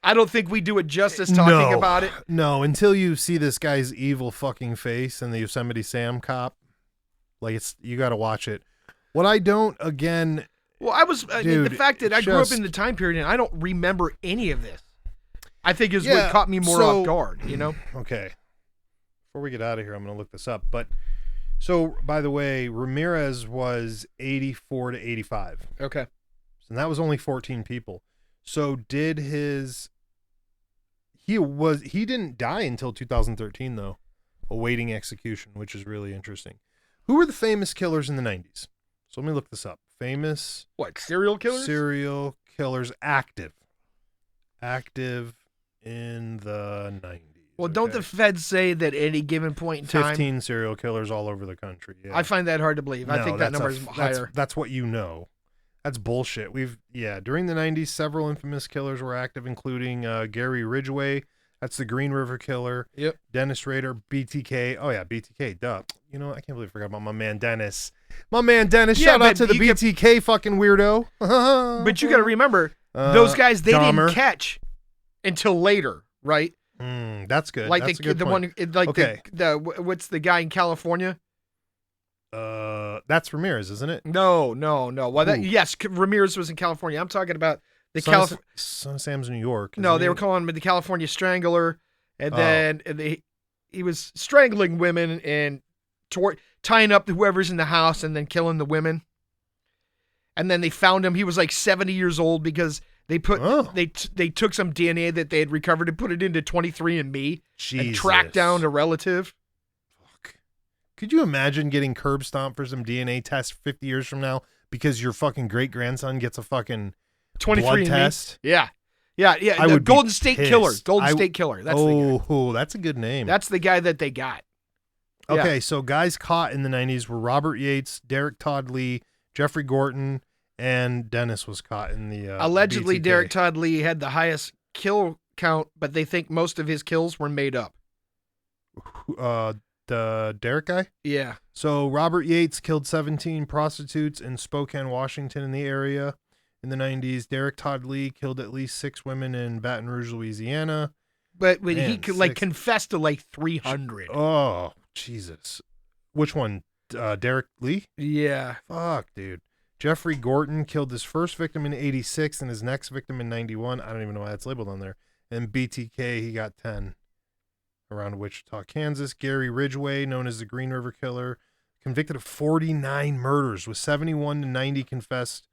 I don't think we do it justice talking about it. No, until you see this guy's evil fucking face and the Yosemite Sam cop. Like, you got to watch it. What I don't, again... Well, the fact that I grew up in the time period and I don't remember any of this, I think is what caught me more off guard, you know? Okay. Before we get out of here, I'm going to look this up. But, so, by the way, Ramirez was 84 to 85. Okay. And that was only 14 people. So he didn't die until 2013, though, awaiting execution, which is really interesting. Who were the famous killers in the 90s? So let me look this up. Famous... What, serial killers? Serial killers active in the 90s. Well, don't the feds say that at any given point in time? 15 serial killers all over the country. Yeah. I find that hard to believe. I think that number is higher. That's what you know. That's bullshit. During the 90s, several infamous killers were active, including Gary Ridgway. That's the Green River Killer. Yep. Dennis Rader, BTK. Oh, yeah, BTK. Duh. You know, I can't believe I forgot about my man Dennis. Yeah, shout out to the BTK fucking weirdo. But you got to remember, those guys, they Dahmer. didn't catch until later, right? That's good. Like that's the one, like okay. what's the guy in California? That's Ramirez, isn't it? No. Well, yes, Ramirez was in California. I'm talking about the Son of Sam's New York. No, they were calling him the California Strangler, and then he was strangling women and tying up whoever's in the house and then killing the women. And then they found him. He was like 70 years old because they took some DNA that they had recovered and put it into 23andMe and tracked down a relative. Fuck. Could you imagine getting curb stomped for some DNA test 50 years from now because your fucking great grandson gets a fucking 23andMe blood test? Yeah. I would Golden State Killer. State Killer. That's the guy. That's a good name. That's the guy that they got. Okay, so guys caught in the 90s were Robert Yates, Derek Todd Lee, Jeffrey Gorton, and Dennis was caught in the allegedly BTK. Derek Todd Lee had the highest kill count, but they think most of his kills were made up. The Derek guy? Yeah. So Robert Yates killed 17 prostitutes in Spokane, Washington in the area in the 90s. Derek Todd Lee killed at least 6 women in Baton Rouge, Louisiana. But he confessed to like 300. Oh, Jesus. Which one? Derek Lee? Yeah. Fuck, dude. Jeffrey Gorton killed his first victim in 86 and his next victim in 91. I don't even know why that's labeled on there. And BTK, he got 10 around Wichita, Kansas. Gary Ridgway, known as the Green River Killer, convicted of 49 murders with 71 to 90 confessed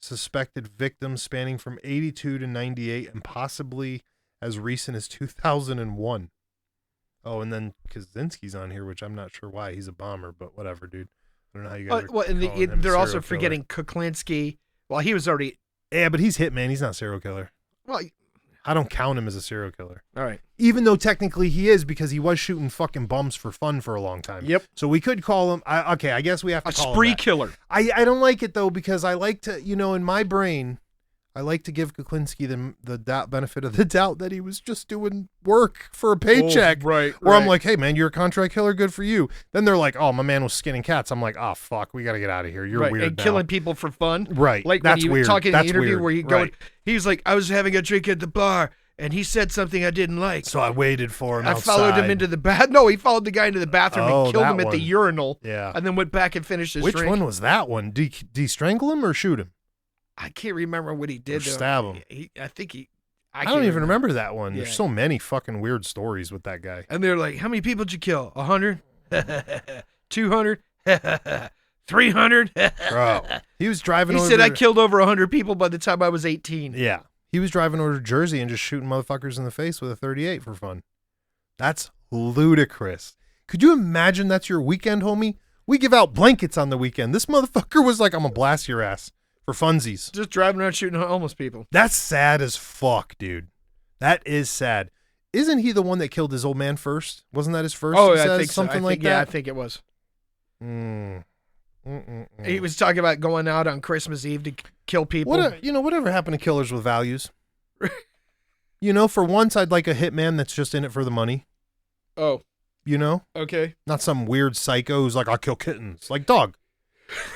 suspected victims spanning from 82 to 98 and possibly as recent as 2001. Oh, and then Kaczynski's on here, which I'm not sure why. He's a bomber, but whatever, dude. I don't know how you guys they're also forgetting Kuklinski. Well, he was already... Yeah, but he's hitman. He's not a serial killer. Well, I don't count him as a serial killer. All right. Even though technically he is because he was shooting fucking bums for fun for a long time. Yep. So we could call him... I guess we have to call him a spree killer. I don't like it, though, because I like to... in my brain... I like to give Kuklinski the benefit of the doubt that he was just doing work for a paycheck. Right. I'm like, hey, man, you're a contract killer. Good for you. Then they're like, oh, my man was skinning cats. I'm like, oh, fuck, we got to get out of here. You're weird and now. killing people for fun. Right. Like that's when you weird. talking in that's the interview weird. where he was like, I was having a drink at the bar and he said something I didn't like. So I waited for him I outside. followed him into the bath. No, he followed the guy into the bathroom and killed him at the urinal. Yeah. And then went back and finished his drink. Which one was that one? Did he strangle him or shoot him? I can't remember what he did. Or stab him. I don't even remember that one. Yeah. There's so many fucking weird stories with that guy. And they're like, how many people did you kill? 100? 200? 300? Bro, he was driving He over... said I killed over 100 people by the time I was 18. Yeah. He was driving over to Jersey and just shooting motherfuckers in the face with a 38 for fun. That's ludicrous. Could you imagine that's your weekend, homie? We give out blankets on the weekend. This motherfucker was like, I'm gonna blast your ass for funsies. Just driving around shooting homeless people. That's sad as fuck, dude. That is sad. Isn't he the one that killed his old man first? Wasn't that his first? Oh, I think something so. like that. Yeah, I think it was. He was talking about going out on Christmas Eve to kill people. Whatever happened to killers with values? For once, I'd like a hitman that's just in it for the money. Oh. Okay. Not some weird psycho who's like, I'll kill kittens. Like, dog.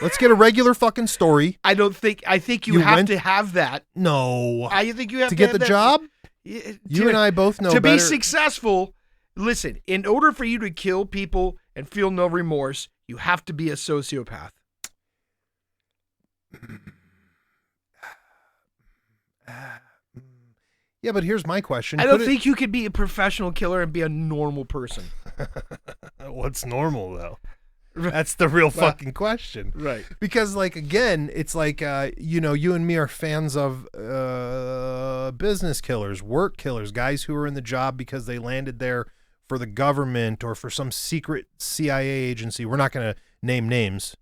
Let's get a regular fucking story. I think you have to have that. No. I think you have to get the job. You and I both know to better. Be successful. Listen, in order for you to kill people and feel no remorse, you have to be a sociopath. Yeah, but here's my question. I don't think you could be a professional killer and be a normal person. What's normal, though? That's the real fucking question. Right. Because, again, it's like, you and me are fans of business killers, work killers, guys who are in the job because they landed there for the government or for some secret CIA agency. We're not going to name names,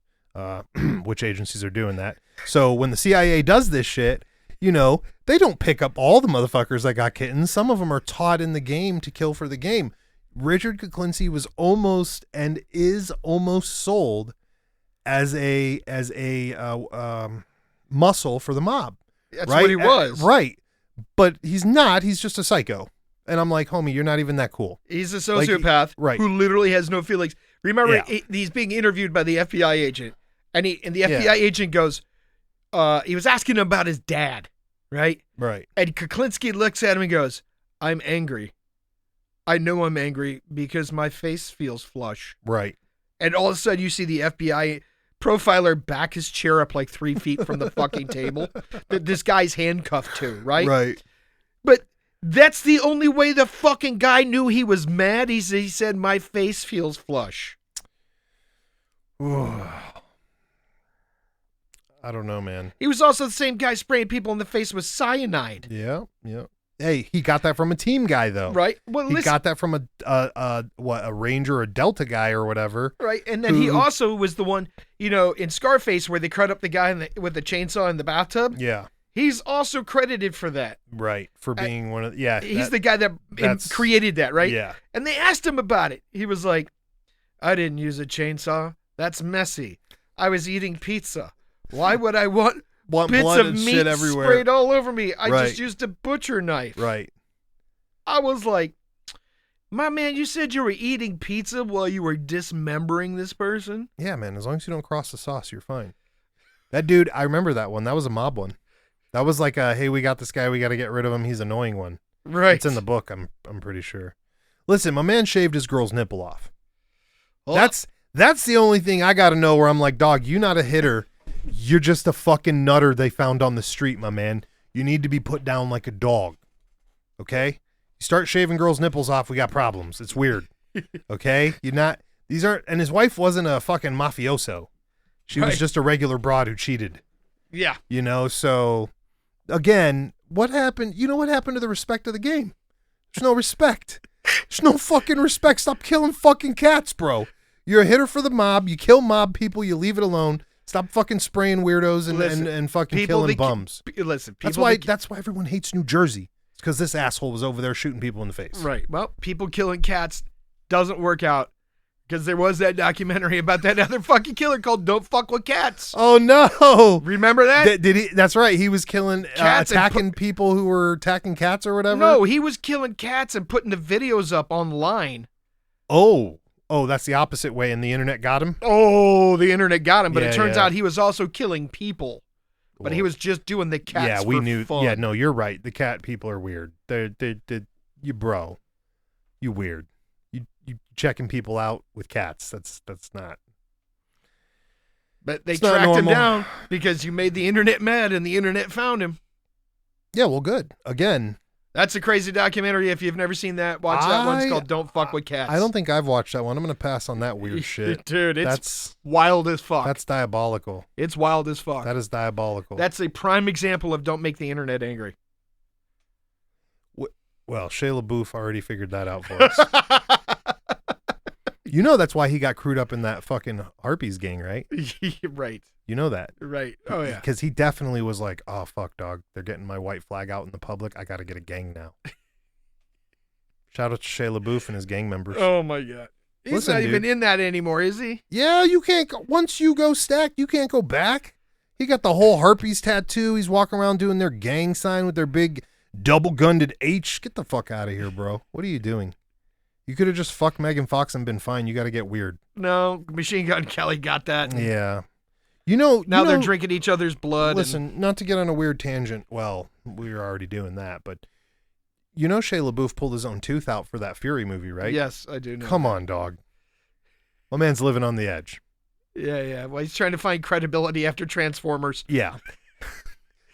which agencies are doing that. So when the CIA does this shit, You know, they don't pick up all the motherfuckers that got kittens. Some of them are taught in the game to kill for the game. Richard Kuklinski was almost and is almost sold as a muscle for the mob. That's right? what he was. Right. But he's not. He's just a psycho. And I'm like, homie, you're not even that cool. He's a sociopath who literally has no feelings. Remember, he's being interviewed by the FBI agent, and the FBI agent goes, he was asking him about his dad, right? Right. And Kuklinski looks at him and goes, I'm angry. I know I'm angry because my face feels flush. Right. And all of a sudden you see the FBI profiler back his chair up like 3 feet from the fucking table that this guy's handcuffed to, right? Right. But that's the only way the fucking guy knew he was mad. He said, my face feels flush. I don't know, man. He was also the same guy spraying people in the face with cyanide. Yeah, yeah. Hey, he got that from a team guy, though. Right. Well, he got that from a Ranger or a Delta guy or whatever. Right. And then he also was the one, in Scarface where they cut up the guy with the chainsaw in the bathtub. Yeah. He's also credited for that. Right. For being one of he's the guy that created that, right? Yeah. And they asked him about it. He was like, I didn't use a chainsaw. That's messy. I was eating pizza. Why would I want bits blood of and meat shit everywhere sprayed all over me? I Right. just used a butcher knife. Right. I was like, my man, you said you were eating pizza while you were dismembering this person? Yeah, man. As long as you don't cross the sauce, you're fine. That dude, I remember that one. That was a mob one. That was like hey, we got this guy. We got to get rid of him. He's annoying one. Right. It's in the book. I'm pretty sure. Listen, my man shaved his girl's nipple off. Well, That's the only thing I got to know where I'm like, dog, you're not a hitter. You're just a fucking nutter they found on the street, my man. You need to be put down like a dog. Okay? You start shaving girls' nipples off, we got problems. It's weird. Okay? And his wife wasn't a fucking mafioso. She was just a regular broad who cheated. Yeah. So again, what happened? You know what happened to the respect of the game? There's no respect. There's no fucking respect. Stop killing fucking cats, bro. You're a hitter for the mob. You kill mob people. You leave it alone. Stop fucking spraying weirdos and fucking killing bums. That's why everyone hates New Jersey. It's because this asshole was over there shooting people in the face. Right. Well, people killing cats doesn't work out because there was that documentary about that other fucking killer called Don't Fuck With Cats. Oh, no. Remember that? Did he? That's right. He was killing, attacking people who were attacking cats or whatever? No, he was killing cats and putting the videos up online. Oh, that's the opposite way, and the internet got him? Oh, the internet got him, but it turns out he was also killing people. But he was just doing the cats fun. Yeah, no, you're right. The cat people are weird. They're you weird. You checking people out with cats. That's not. But they tracked him down because you made the internet mad and the internet found him. Yeah, well, good. Again. That's a crazy documentary. If you've never seen that, watch that one. It's called Don't Fuck With Cats. I don't think I've watched that one. I'm going to pass on that weird shit. Dude, that's wild as fuck. That's diabolical. It's wild as fuck. That is diabolical. That's a prime example of don't make the internet angry. Well, Shia LaBeouf already figured that out for us. You know that's why he got crewed up in that fucking Harpies gang, right? Right. You know that. Right. Oh, yeah. Because he definitely was like, oh, fuck, dog. They're getting my white flag out in the public. I got to get a gang now. Shout out to Shia LaBeouf and his gang members. Oh, my God. He's not even in that anymore, is he? Yeah, you can't. Once you go stack, you can't go back. He got the whole Harpies tattoo. He's walking around doing their gang sign with their big double-gunned H. Get the fuck out of here, bro. What are you doing? You could have just fucked Megan Fox and been fine. You got to get weird. No, Machine Gun Kelly got that. Yeah. Now they're drinking each other's blood. Listen, not to get on a weird tangent. Well, we were already doing that, but Shia LaBeouf pulled his own tooth out for that Fury movie, right? Yes, I do know. Come on, dog. My man's living on the edge. Yeah. Well, he's trying to find credibility after Transformers. Yeah.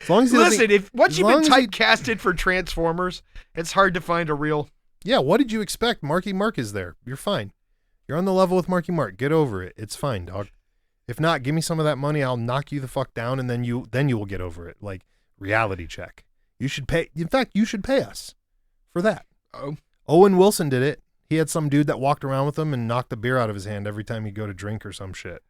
As long as once you've been typecasted for Transformers, it's hard to find a real. Yeah, what did you expect? Marky Mark is there. You're fine. You're on the level with Marky Mark. Get over it. It's fine, dog. If not, give me some of that money. I'll knock you the fuck down, and then you will get over it. Like, reality check. You should pay. In fact, you should pay us for that. Oh. Owen Wilson did it. He had some dude that walked around with him and knocked the beer out of his hand every time he'd go to drink or some shit.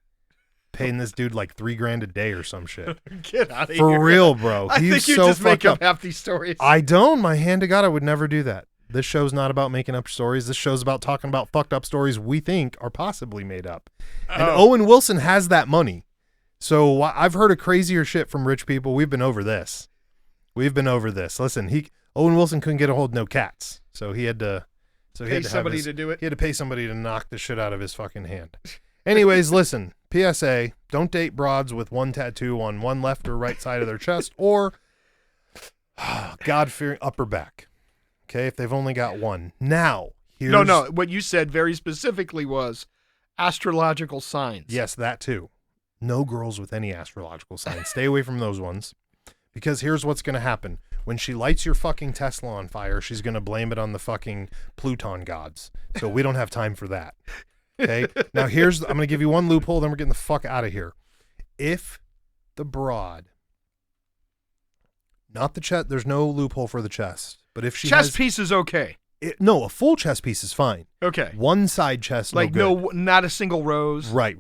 paying this dude like $3,000 a day or some shit. Get out of here. For real, bro. I He's think you so just make fucked up half these stories. I don't. My hand to God, I would never do that. This show's not about making up stories. This show's about talking about fucked up stories we think are possibly made up. And Owen Wilson has that money. So I've heard of crazier shit from rich people. We've been over this. Listen, Owen Wilson couldn't get a hold of no cats. So he had to pay somebody to do it. He had to pay somebody to knock the shit out of his fucking hand. Anyways, listen, PSA, don't date broads with one tattoo on one left or right side of their chest or God-fearing upper back. Okay, if they've only got one. Now, here's... No, what you said very specifically was astrological signs. Yes, that too. No girls with any astrological signs. Stay away from those ones. Because here's what's going to happen. When she lights your fucking Tesla on fire, she's going to blame it on the fucking Pluton gods. So we don't have time for that. Okay? Now, I'm going to give you one loophole, then we're getting the fuck out of here. If the broad... Not the chest. There's no loophole for the chest. But if she chest piece is okay. No, a full chest piece is fine. Okay. One side chest, like no, not a single rose. Right.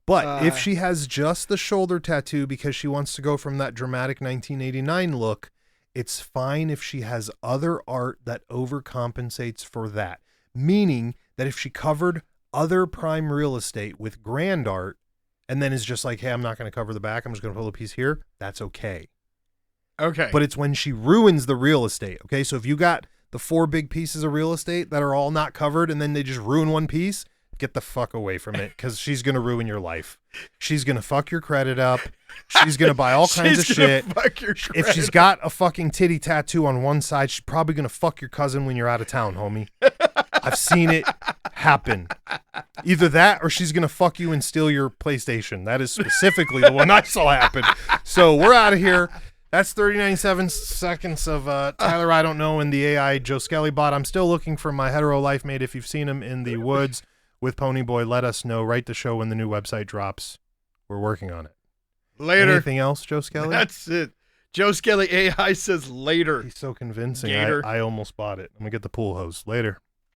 But if she has just the shoulder tattoo because she wants to go from that dramatic 1989 look, it's fine if she has other art that overcompensates for that. Meaning that if she covered other prime real estate with grand art and then is just like, hey, I'm not going to cover the back, I'm just going to pull a piece here, that's okay. Okay. But it's when she ruins the real estate. Okay. So if you got the 4 big pieces of real estate that are all not covered and then they just ruin one piece, get the fuck away from it because she's going to ruin your life. She's going to fuck your credit up. She's going to buy all kinds of shit. Fuck your credit if she's got a fucking titty tattoo on one side, she's probably going to fuck your cousin when you're out of town, homie. I've seen it happen. Either that or she's going to fuck you and steal your PlayStation. That is specifically the one I saw happen. So we're out of here. That's 39 seconds of Tyler I Don't Know and the AI Joe Skelly bot. I'm still looking for my hetero life mate. If you've seen him in the woods with Ponyboy, let us know. Write the show when the new website drops. We're working on it. Later. Anything else, Joe Skelly? That's it. Joe Skelly AI says later. He's so convincing. Gator. I almost bought it. I'm going to get the pool hose. Later.